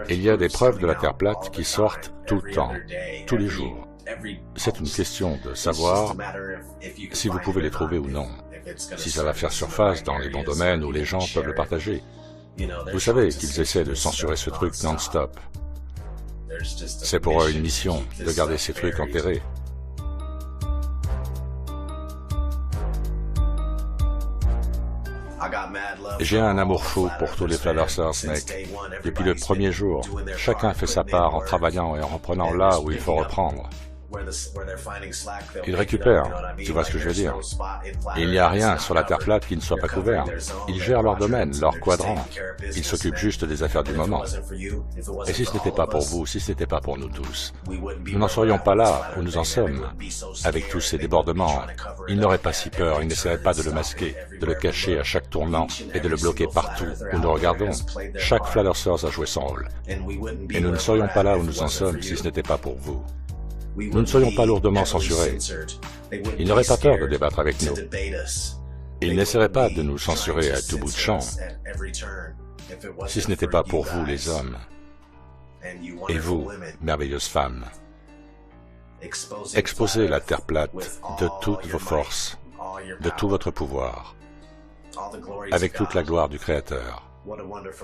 Il y a des preuves de la Terre plate qui sortent tout le temps, tous les jours. C'est une question de savoir si vous pouvez les trouver ou non, si ça va faire surface dans les bons domaines où les gens peuvent le partager. Vous savez qu'ils essaient de censurer ce truc non-stop. C'est pour eux une mission de garder ces trucs enterrés. J'ai un amour fou pour tous les Flattersers, Snake. Depuis le premier jour, chacun fait sa part en travaillant et en reprenant là où il faut reprendre. Ils récupèrent, tu vois ce que je veux dire. Il n'y a rien sur la Terre plate qui ne soit pas couvert. Ils gèrent leur domaine, leur quadrant. Ils s'occupent juste des affaires du moment. Et si ce n'était pas pour vous, si ce n'était pas pour nous tous, nous n'en serions pas là où nous en sommes. Avec tous ces débordements, ils n'auraient pas si peur, ils n'essaieraient pas de le masquer, de le cacher à chaque tournant et de le bloquer partout où nous regardons. Chaque Flattersers a joué son rôle. Et nous ne serions pas là où nous en sommes si ce n'était pas pour vous. Nous ne serions pas lourdement censurés. Ils n'auraient pas peur de débattre avec nous. Ils n'essaieraient pas de nous censurer à tout bout de champ, si ce n'était pas pour vous, les hommes. Et vous, merveilleuses femmes. Exposez la Terre plate de toutes vos forces, de tout votre pouvoir, avec toute la gloire du Créateur.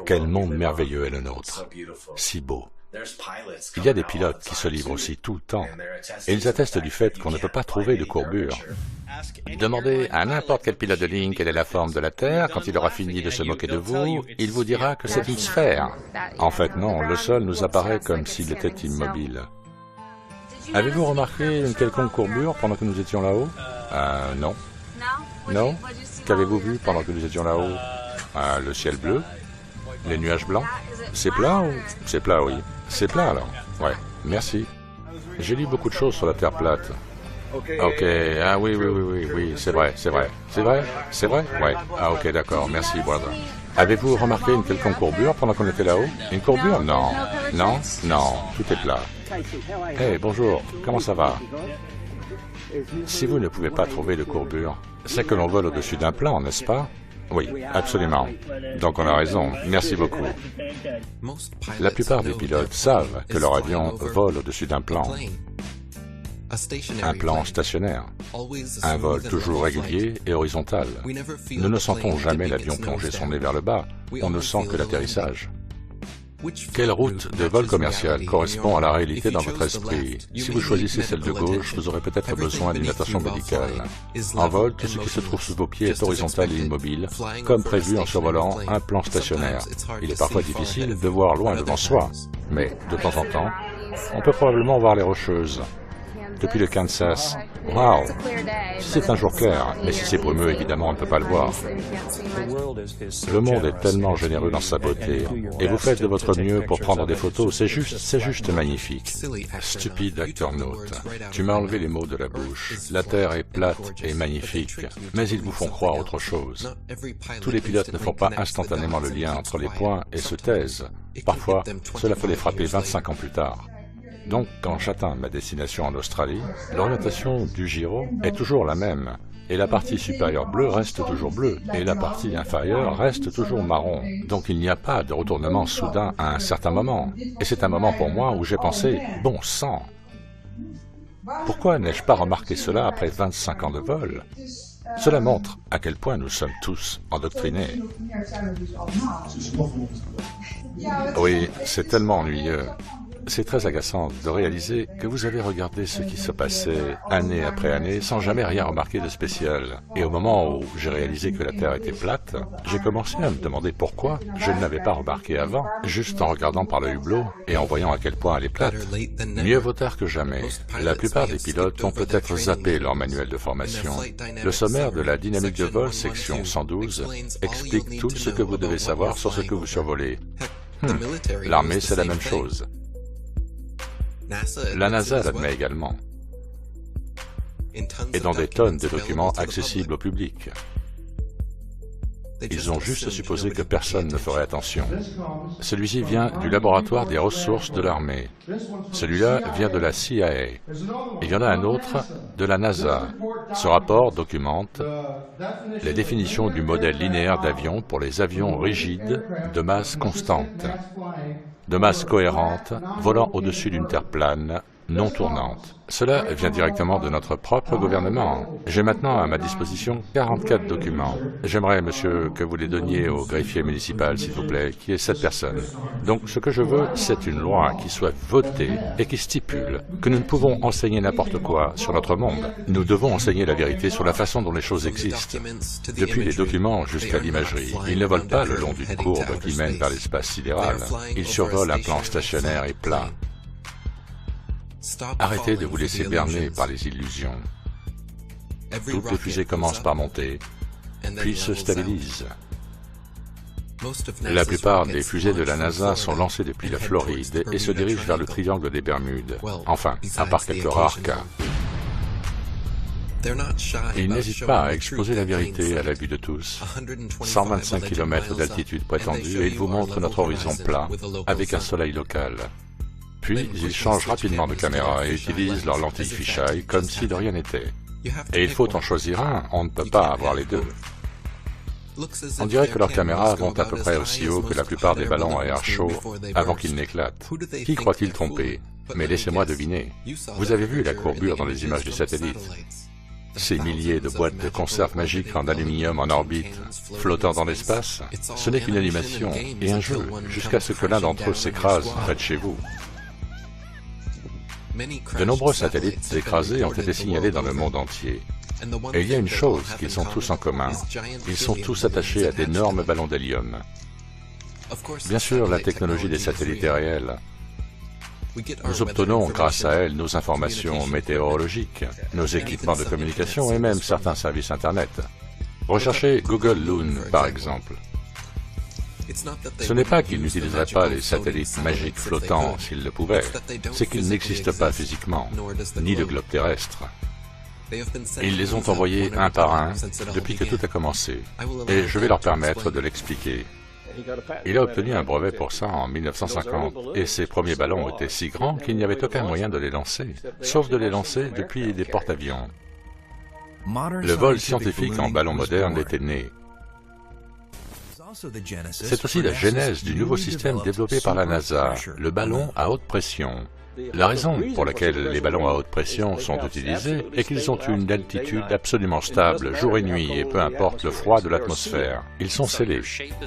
Quel monde merveilleux est le nôtre, si beau. Il y a des pilotes qui se livrent aussi tout le temps, et ils attestent du fait qu'on ne peut pas trouver de courbure. Demandez à n'importe quel pilote de ligne quelle est la forme de la Terre, quand il aura fini de se moquer de vous, il vous dira que c'est une sphère. En fait, non, le sol nous apparaît comme s'il était immobile. Avez-vous remarqué une quelconque courbure pendant que nous étions là-haut? Non. Non? Qu'avez-vous vu pendant que nous étions là-haut? Le ciel bleu? Les nuages blancs? C'est plat ou... C'est plat, oui. C'est plat, alors? Ouais, merci. J'ai lu beaucoup de choses sur la Terre plate. Ok, ah oui, c'est vrai. C'est vrai? C'est vrai? Ouais. Ah ok, d'accord, merci, brother. Avez-vous remarqué une quelconque courbure pendant qu'on était là-haut? Une courbure? Non. Non? Non, tout est plat. Hey, bonjour, comment ça va? Si vous ne pouvez pas trouver de courbure, c'est que l'on vole au-dessus d'un plan, n'est-ce pas? Oui, absolument. Donc on a raison. Merci beaucoup. La plupart des pilotes savent que leur avion vole au-dessus d'un plan. Un plan stationnaire. Un vol toujours régulier et horizontal. Nous ne sentons jamais l'avion plonger son nez vers le bas. On ne sent que l'atterrissage. Quelle route de vol commercial correspond à la réalité dans votre esprit? Si vous choisissez celle de gauche, vous aurez peut-être besoin d'une attention médicale. En vol, tout ce qui se trouve sous vos pieds est horizontal et immobile, comme prévu en survolant un plan stationnaire. Il est parfois difficile de voir loin devant soi, mais de temps en temps, on peut probablement voir les Rocheuses. Depuis le Kansas. Wow! Si c'est un jour clair, mais si c'est brumeux, évidemment, on ne peut pas le voir. Le monde est tellement généreux dans sa beauté, et vous faites de votre mieux pour prendre des photos, c'est juste magnifique. Stupide acteur-naute, tu m'as enlevé les mots de la bouche. La Terre est plate et magnifique, mais ils vous font croire autre chose. Tous les pilotes ne font pas instantanément le lien entre les points et se taisent. Parfois, cela peut les frapper 25 ans plus tard. Donc, quand j'atteins ma destination en Australie, l'orientation du gyro est toujours la même, et la partie supérieure bleue reste toujours bleue, et la partie inférieure reste toujours marron. Donc il n'y a pas de retournement soudain à un certain moment. Et c'est un moment pour moi où j'ai pensé, bon sang, pourquoi n'ai-je pas remarqué cela après 25 ans de vol? Cela montre à quel point nous sommes tous endoctrinés. Oui, c'est tellement ennuyeux. C'est très agaçant de réaliser que vous avez regardé ce qui se passait année après année sans jamais rien remarquer de spécial. Et au moment où j'ai réalisé que la Terre était plate, j'ai commencé à me demander pourquoi je ne l'avais pas remarqué avant, juste en regardant par le hublot et en voyant à quel point elle est plate. Mieux vaut tard que jamais. La plupart des pilotes ont peut-être zappé leur manuel de formation. Le sommaire de la dynamique de vol, section 112, explique tout ce que vous devez savoir sur ce que vous survolez. L'armée, c'est la même chose. La NASA l'admet également, et dans des tonnes de documents accessibles au public. Ils ont juste supposé que personne ne ferait attention. Celui-ci vient du laboratoire des ressources de l'armée. Celui-là vient de la CIA. Il y en a un autre de la NASA. Ce rapport documente les définitions du modèle linéaire d'avion pour les avions rigides de masse constante, de masse cohérente, volant au-dessus d'une terre plane, non tournante. Cela vient directement de notre propre gouvernement. J'ai maintenant à ma disposition 44 documents. J'aimerais, monsieur, que vous les donniez au greffier municipal, s'il vous plaît, qui est cette personne. Donc, ce que je veux, c'est une loi qui soit votée et qui stipule que nous ne pouvons enseigner n'importe quoi sur notre monde. Nous devons enseigner la vérité sur la façon dont les choses existent. Depuis les documents jusqu'à l'imagerie, ils ne volent pas le long d'une courbe qui mène vers l'espace sidéral. Ils survolent un plan stationnaire et plat. Arrêtez de vous laisser berner par les illusions. Toutes les fusées commencent par monter, puis se stabilisent. La plupart des fusées de la NASA sont lancées depuis la Floride et se dirigent vers le triangle des Bermudes. Enfin, à part quelques rares cas. Ils n'hésitent pas à exposer la vérité à la vue de tous. 125 km d'altitude prétendue et ils vous montrent notre horizon plat avec un soleil local. Puis, ils changent rapidement de caméra et utilisent leur lentille fisheye comme si de rien n'était. Et il faut en choisir un, on ne peut pas avoir les deux. On dirait que leurs caméras vont à peu près aussi haut que la plupart des ballons à air chaud avant qu'ils n'éclatent. Qui croit-il tromper? Mais laissez-moi deviner. Vous avez vu la courbure dans les images du satellite? Ces milliers de boîtes de conserve magiques en aluminium en orbite, flottant dans l'espace, ce n'est qu'une animation et un jeu, jusqu'à ce que l'un d'entre eux s'écrase près de chez vous. De nombreux satellites écrasés ont été signalés dans le monde entier. Et il y a une chose qu'ils ont tous en commun. Ils sont tous attachés à d'énormes ballons d'hélium. Bien sûr, la technologie des satellites est réelle. Nous obtenons, grâce à elle, nos informations météorologiques, nos équipements de communication et même certains services Internet. Recherchez Google Loon, par exemple. Ce n'est pas qu'ils n'utiliseraient pas les satellites magiques flottants s'ils le pouvaient, c'est qu'ils n'existent pas physiquement, ni le globe terrestre. Ils les ont envoyés un par un depuis que tout a commencé, et je vais leur permettre de l'expliquer. Il a obtenu un brevet pour ça en 1950, et ses premiers ballons étaient si grands qu'il n'y avait aucun moyen de les lancer, sauf de les lancer depuis des porte-avions. Le vol scientifique en ballon moderne était né. C'est aussi la genèse du nouveau système développé par la NASA, le ballon à haute pression. La raison pour laquelle les ballons à haute pression sont utilisés est qu'ils ont une altitude absolument stable, jour et nuit, et peu importe le froid de l'atmosphère. Ils sont scellés.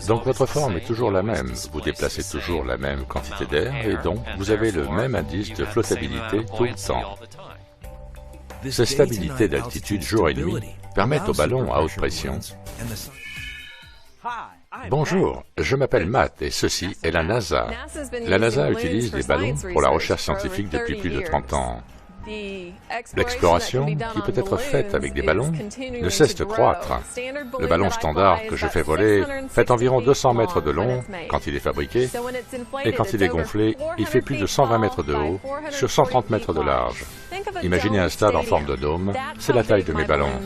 Donc votre forme est toujours la même, vous déplacez toujours la même quantité d'air, et donc vous avez le même indice de flottabilité tout le temps. Ces stabilités d'altitude jour et nuit permettent aux ballons à haute pression. Bonjour, je m'appelle Matt et ceci est la NASA. La NASA utilise des ballons pour la recherche scientifique depuis plus de 30 ans. L'exploration, qui peut être faite avec des ballons, ne cesse de croître. Le ballon standard que je fais voler fait environ 200 mètres de long quand il est fabriqué, et quand il est gonflé, il fait plus de 120 mètres de haut sur 130 mètres de large. Imaginez un stade en forme de dôme, c'est la taille de mes ballons.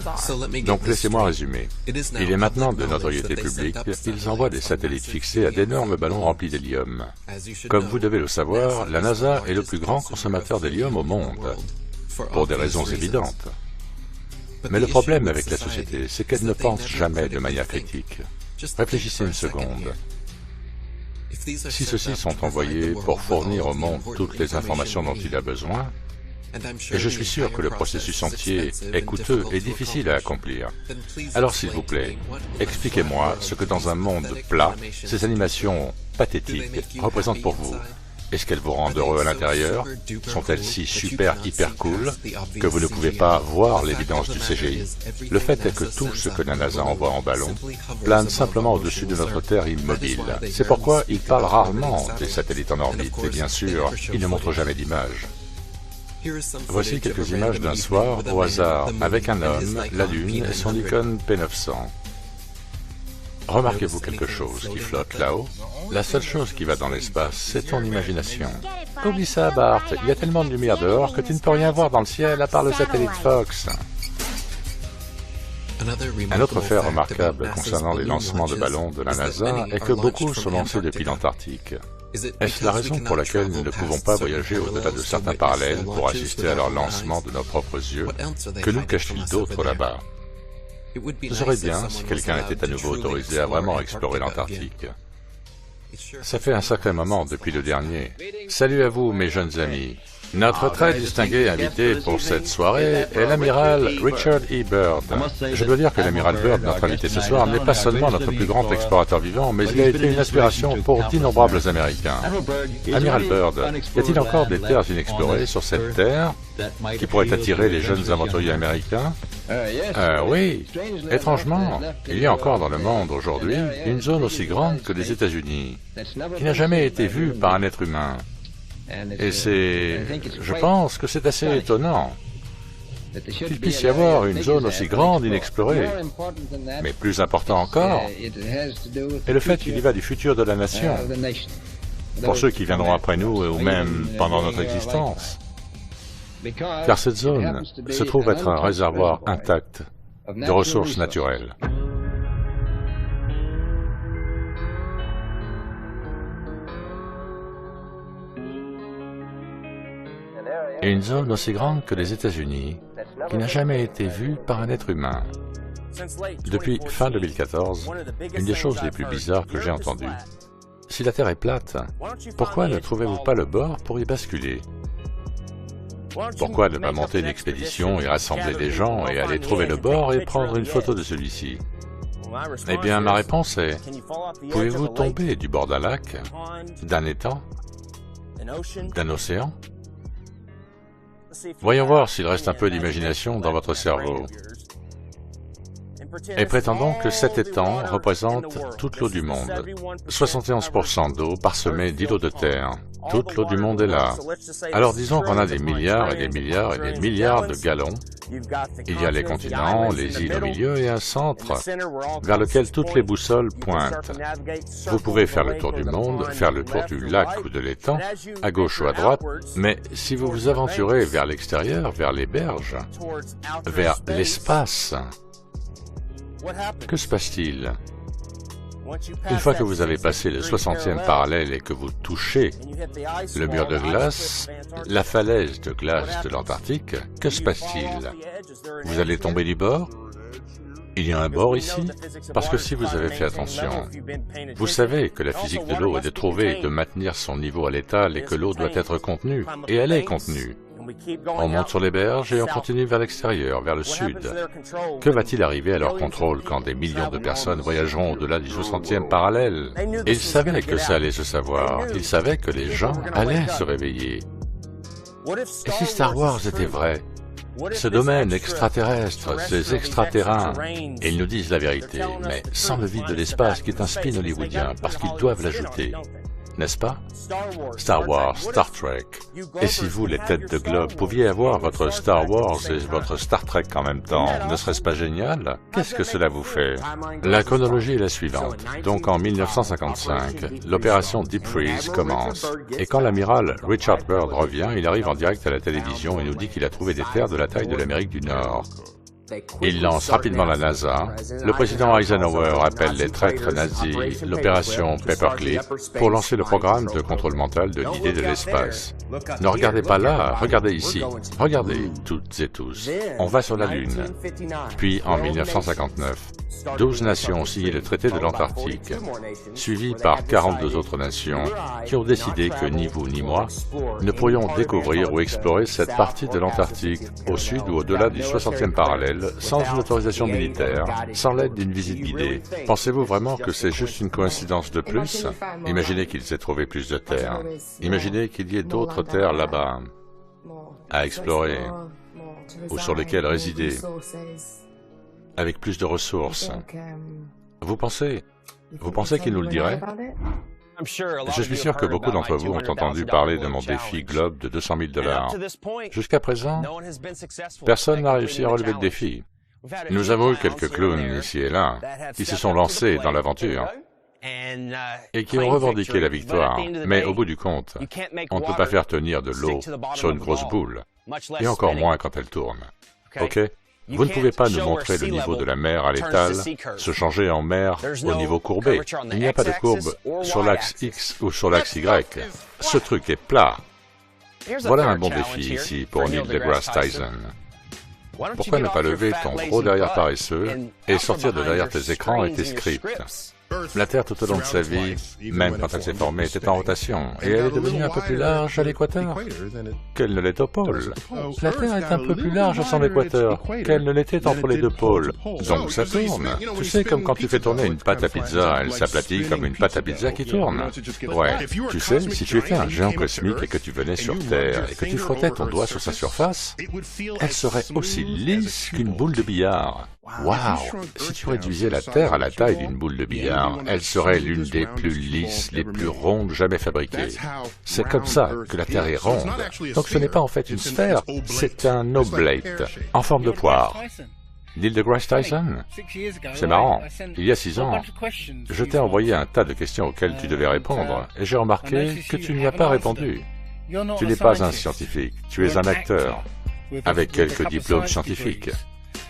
Donc laissez-moi résumer. Il est maintenant de notoriété publique, ils envoient des satellites fixés à d'énormes ballons remplis d'hélium. Comme vous devez le savoir, la NASA est le plus grand consommateur d'hélium au monde, pour des raisons évidentes. Mais le problème avec la société, c'est qu'elle ne pense jamais de manière critique. Réfléchissez une seconde. Si ceux-ci sont envoyés pour fournir au monde toutes les informations dont il a besoin, et je suis sûr que le processus entier est coûteux et difficile à accomplir, alors s'il vous plaît, expliquez-moi ce que dans un monde plat, ces animations pathétiques représentent pour vous. Est-ce qu'elles vous rendent heureux à l'intérieur? Sont-elles si super hyper cool que vous ne pouvez pas voir l'évidence du CGI? Le fait est que tout ce que la NASA envoie en ballon plane simplement au-dessus de notre Terre immobile. C'est pourquoi ils parlent rarement des satellites en orbite, et bien sûr, ils ne montrent jamais d'images. Voici quelques images d'un soir au hasard, avec un homme, la Lune et son icône P900. Remarquez-vous quelque chose qui flotte là-haut? La seule chose qui va dans l'espace, c'est ton imagination. Oublie ça, Bart, il y a tellement de lumière dehors que tu ne peux rien voir dans le ciel à part le satellite Fox. Un autre fait remarquable concernant les lancements de ballons de la NASA est que beaucoup sont lancés depuis l'Antarctique. Est-ce la raison pour laquelle nous ne pouvons pas voyager au-delà de certains parallèles pour assister à leur lancement de nos propres yeux? Que nous cache-t-il d'autre là-bas? Ce serait bien si quelqu'un était à nouveau autorisé à vraiment explorer l'Antarctique. Ça fait un sacré moment depuis le dernier. Salut à vous, mes jeunes amis. Notre très distingué invité pour cette soirée est l'amiral Richard E. Byrd. Je dois dire que l'amiral Byrd, notre invité ce soir, n'est pas seulement notre plus grand explorateur vivant, mais il a été une inspiration pour d'innombrables Américains. Amiral Byrd, y a-t-il encore des terres inexplorées sur cette terre qui pourraient attirer les jeunes aventuriers américains? Oui, étrangement, il y a encore dans le monde aujourd'hui une zone aussi grande que les États-Unis, qui n'a jamais été vue par un être humain. Et je pense que c'est assez étonnant qu'il puisse y avoir une zone aussi grande inexplorée. Mais plus important encore est le fait qu'il y va du futur de la nation, pour ceux qui viendront après nous ou même pendant notre existence. Car cette zone se trouve être un réservoir intact de ressources naturelles. Une zone aussi grande que les États-Unis, qui n'a jamais été vue par un être humain. Depuis fin 2014, une des choses les plus bizarres que j'ai entendues. Si la Terre est plate, pourquoi ne trouvez-vous pas le bord pour y basculer? Pourquoi ne pas monter une expédition et rassembler des gens et aller trouver le bord et prendre une photo de celui-ci? Eh bien, ma réponse est, pouvez-vous tomber du bord d'un lac, d'un étang, d'un océan? Voyons voir s'il reste un peu d'imagination dans votre cerveau. Et prétendons que cet étang représente toute l'eau du monde. 71% d'eau parsemée d'îlots de terre. Toute l'eau du monde est là. Alors disons qu'on a des milliards et des milliards et des milliards de gallons. Il y a les continents, les îles au milieu et un centre vers lequel toutes les boussoles pointent. Vous pouvez faire le tour du monde, faire le tour du lac ou de l'étang, à gauche ou à droite, mais si vous vous aventurez vers l'extérieur, vers les berges, vers l'espace, que se passe-t-il? Une fois que vous avez passé le 60e parallèle et que vous touchez le mur de glace, la falaise de glace de l'Antarctique, que se passe-t-il? Vous allez tomber du bord? Il y a un bord ici? Parce que si vous avez fait attention, vous savez que la physique de l'eau est de trouver et de maintenir son niveau à l'étal et que l'eau doit être contenue, et elle est contenue. On monte sur les berges et on continue vers l'extérieur, vers le sud. Que va-t-il arriver à leur contrôle quand des millions de personnes voyageront au-delà du 60e parallèle? Ils savaient que ça allait se savoir. Ils savaient que les gens allaient se réveiller. Et si Star Wars était vrai? Ce domaine extraterrestre, ces extraterrains, ils nous disent la vérité, mais sans le vide de l'espace qui est un spin hollywoodien, parce qu'ils doivent l'ajouter. N'est-ce pas? Star Wars, Star Trek. Et si vous, les têtes de globe, pouviez avoir votre Star Wars et votre Star Trek en même temps, ne serait-ce pas génial? Qu'est-ce que cela vous fait? La chronologie est la suivante. Donc en 1955, l'opération Deep Freeze commence. Et quand l'amiral Richard Byrd revient, il arrive en direct à la télévision et nous dit qu'il a trouvé des terres de la taille de l'Amérique du Nord. Il lance rapidement la NASA. Le président Eisenhower appelle les traîtres nazis l'opération Paperclip pour lancer le programme de contrôle mental de l'idée de l'espace. Ne regardez pas là, regardez ici. Regardez, toutes et tous. On va sur la Lune. Puis, en 1959, 12 nations ont signé le traité de l'Antarctique, suivi par 42 autres nations qui ont décidé que ni vous ni moi ne pourrions découvrir ou explorer cette partie de l'Antarctique, au sud ou au-delà du 60e parallèle, Neil, sans une autorisation militaire, sans l'aide d'une visite guidée. Pensez-vous vraiment que c'est juste une coïncidence de plus? Imaginez qu'ils aient trouvé plus de terres. Imaginez qu'il y ait d'autres terres là-bas à explorer ou sur lesquelles résider, avec plus de ressources. Vous pensez qu'il nous le dirait? Je suis sûr que beaucoup d'entre vous ont entendu parler de mon défi Globe de 200 000 $. Jusqu'à présent, personne n'a réussi à relever le défi. Nous avons eu quelques clowns ici et là qui se sont lancés dans l'aventure et qui ont revendiqué la victoire, mais au bout du compte, on ne peut pas faire tenir de l'eau sur une grosse boule, et encore moins quand elle tourne. Ok? Vous ne pouvez pas nous montrer le niveau de la mer à l'étal se changer en mer au niveau courbé. Il n'y a pas de courbe sur l'axe X ou sur l'axe Y. Ce truc est plat. Voilà un bon défi ici pour Neil deGrasse Tyson. Pourquoi ne pas lever ton gros derrière paresseux et sortir de derrière tes écrans et tes scripts? La Terre, tout au long de sa vie, même quand elle s'est formée, était en rotation, et elle est devenue un peu plus large à l'équateur qu'elle ne l'est au pôle. La Terre est un peu plus large à son équateur qu'elle ne l'était entre les deux pôles. Donc ça tourne. Tu sais, comme quand tu fais tourner une pâte à pizza, elle s'aplatit comme une pâte à pizza qui tourne. Ouais, tu sais, si tu étais un géant cosmique et que tu venais sur Terre et que tu frottais ton doigt sur sa surface, elle serait aussi lisse qu'une boule de billard. Waouh! Si tu réduisais la Terre à la taille d'une boule de billard, elle serait l'une des plus lisses, les plus rondes jamais fabriquées. C'est comme ça que la Terre est ronde. Donc ce n'est pas en fait une sphère, c'est un oblate, en forme de poire. Neil deGrasse Tyson? C'est marrant. Il y a 6 ans, je t'ai envoyé un tas de questions auxquelles tu devais répondre, et j'ai remarqué que tu n'y as pas répondu. Tu n'es pas un scientifique, tu es un acteur, avec quelques diplômes scientifiques.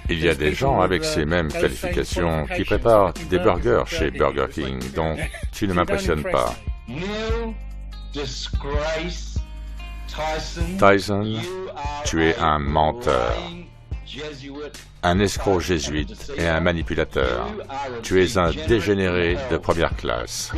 Il y a des gens avec ces mêmes qualifications qui préparent des burgers chez Burger King, donc tu ne m'impressionnes pas. Tyson, tu es un menteur, un escroc jésuite et un manipulateur. Tu es un dégénéré de première classe.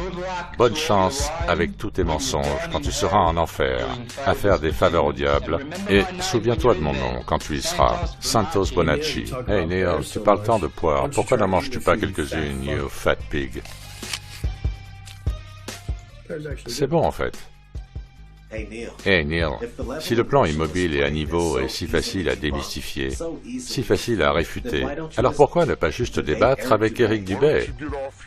Bonne chance avec tous tes mensonges quand tu seras en enfer, à faire des faveurs au diable. Et souviens-toi de mon nom quand tu y seras, Santos Bonacci. Hey Neil, tu parles tant de poire, pourquoi n'en manges-tu pas quelques-unes, you fat pig? C'est bon en fait. Hey Neil, si le plan immobile et à niveau est si facile à démystifier, si facile à réfuter, alors pourquoi ne pas juste débattre avec Eric Dubay?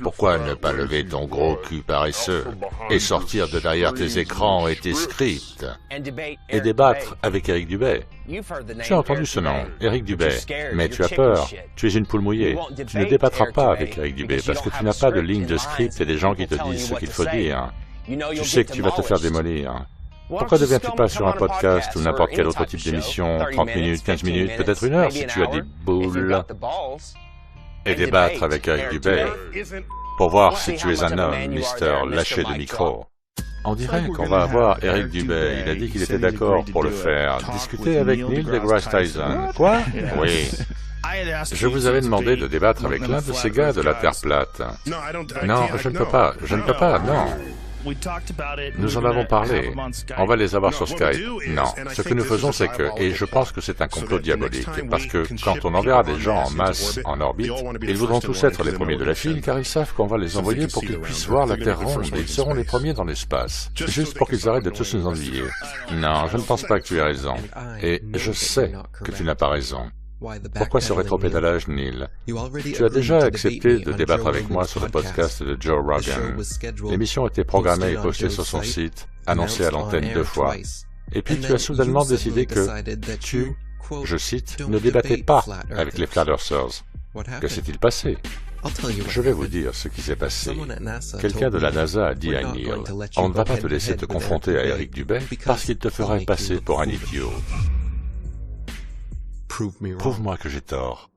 Pourquoi ne pas lever ton gros cul paresseux et sortir de derrière tes écrans et tes scripts et débattre avec Eric Dubay? Tu as entendu ce nom, Eric Dubay, mais tu as peur, tu es une poule mouillée. Tu ne débattras pas avec Eric Dubay parce que tu n'as pas de ligne de script et des gens qui te disent ce qu'il faut dire. Tu sais que tu vas te faire démolir. Pourquoi ne viens-tu pas sur un podcast ou n'importe quel autre type d'émission, 30 minutes, 15 minutes, peut-être 1 heure si tu as des boules, et débattre avec Eric Dubay pour voir si tu es un homme, Mister lâché de micro. On dirait qu'on va avoir Eric Dubay, il a dit qu'il était d'accord pour le faire. Discuter avec Neil deGrasse Tyson. Quoi? Oui. Je vous avais demandé de débattre avec l'un de ces gars de la Terre plate. Non, je ne peux pas, non. Nous en avons parlé. On va les avoir sur Skype. Non, ce que nous faisons, c'est que, et je pense que c'est un complot diabolique, parce que quand on enverra des gens en masse en orbite, ils voudront tous être les premiers de la file, car ils savent qu'on va les envoyer pour qu'ils puissent voir la Terre ronde, et ils seront les premiers dans l'espace, juste pour qu'ils arrêtent de tous nous ennuyer. Non, je ne pense pas que tu aies raison, et je sais que tu n'as pas raison. Pourquoi ce rétropédalage, Neil? Tu as déjà accepté de débattre avec moi sur le podcast de Joe Rogan. L'émission était programmée et postée sur son site, annoncée à l'antenne 2 fois. Et puis tu as soudainement décidé que tu, je cite, ne débattais pas avec les Flat Earthers. Que s'est-il passé? Je vais vous dire ce qui s'est passé. Quelqu'un de la NASA a dit à Neil, on ne va pas te laisser te confronter à Eric Dubay parce qu'il te ferait passer pour un idiot. Prouve-moi que j'ai tort.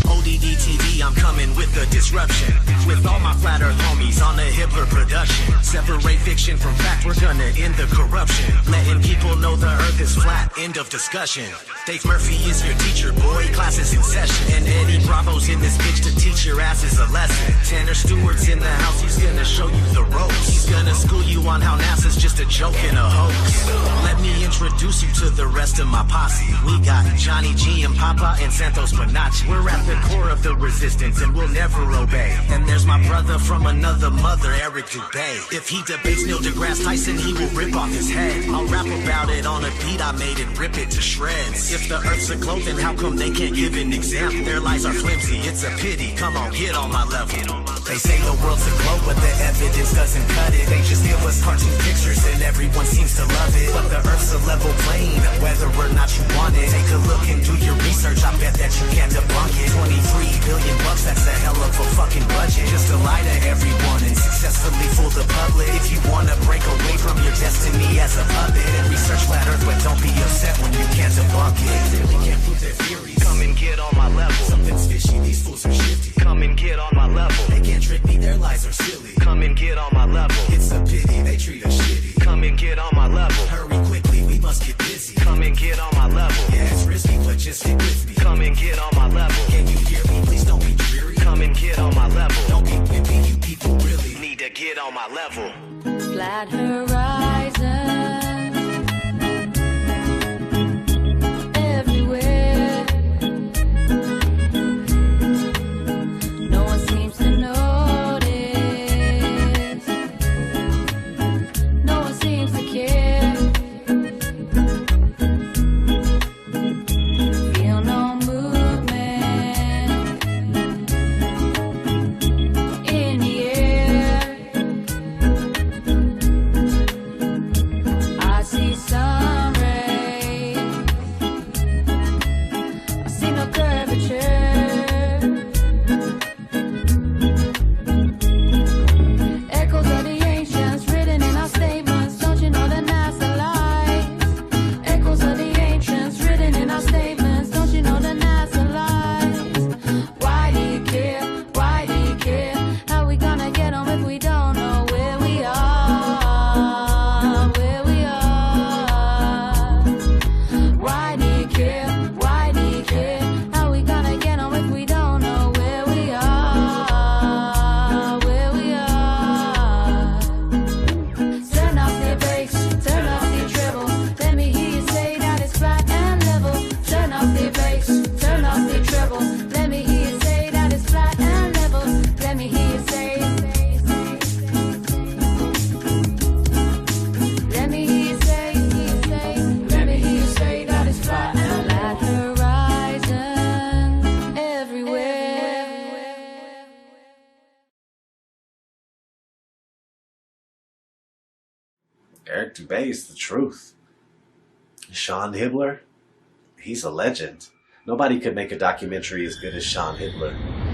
ODD-TV, I'm coming with the disruption. With all my flat earth homies on the Hitler production. Separate fiction from fact, we're gonna end the corruption. Letting people know the earth is flat, end of discussion. Dave Murphy is your teacher, boy, class is in session. And Eddie Bravo's in this bitch to teach your asses a lesson. Tanner Stewart's in the house, he's gonna show you the ropes. He's gonna gonna school you on how NASA's just a joke and a hoax. Let me introduce you to the rest of my posse. We got Johnny G and Papa and Santos Bonacci. We're at the core of the resistance and we'll never obey. And there's my brother from another mother, Eric Dubé. If he debates Neil deGrasse Tyson, he will rip off his head. I'll rap about it on a beat I made and rip it to shreds. If the earth's a globe, then how come they can't give an example? Their lies are flimsy, it's a pity. Come on, get on my level. They say the world's a globe, but the evidence doesn't cut it. They just give us cartoon pictures and everyone seems to love it. But the earth's a level plane, whether or not you want it. Take a look and do your research, I bet that you can't debunk it. 23 billion bucks, that's a hell of a fucking budget. Just to lie to everyone and successfully fool the public. If you wanna break away from your destiny as a puppet and research flat earth, but don't be upset when you can't debunk it. They really can't prove their theories. Come and get on my level. Something's fishy, these fools are shifty. Come and get on my level. They can't trick me, their lies are silly. Come and get on my level. It's a pity, they treat us shitty. Come and get on my level. Hurry quickly, we must get busy. Come and get on my level. Yeah, it's risky, but just stick with me. Come and get on my level. Can you hear me? Please don't be dreary. Come and get on my level. Don't be pimpy, you people really need to get on my level. Flat horizon. Eric Dubé is the truth. Sean Hibbeler, he's a legend. Nobody could make a documentary as good as Sean Hibbeler.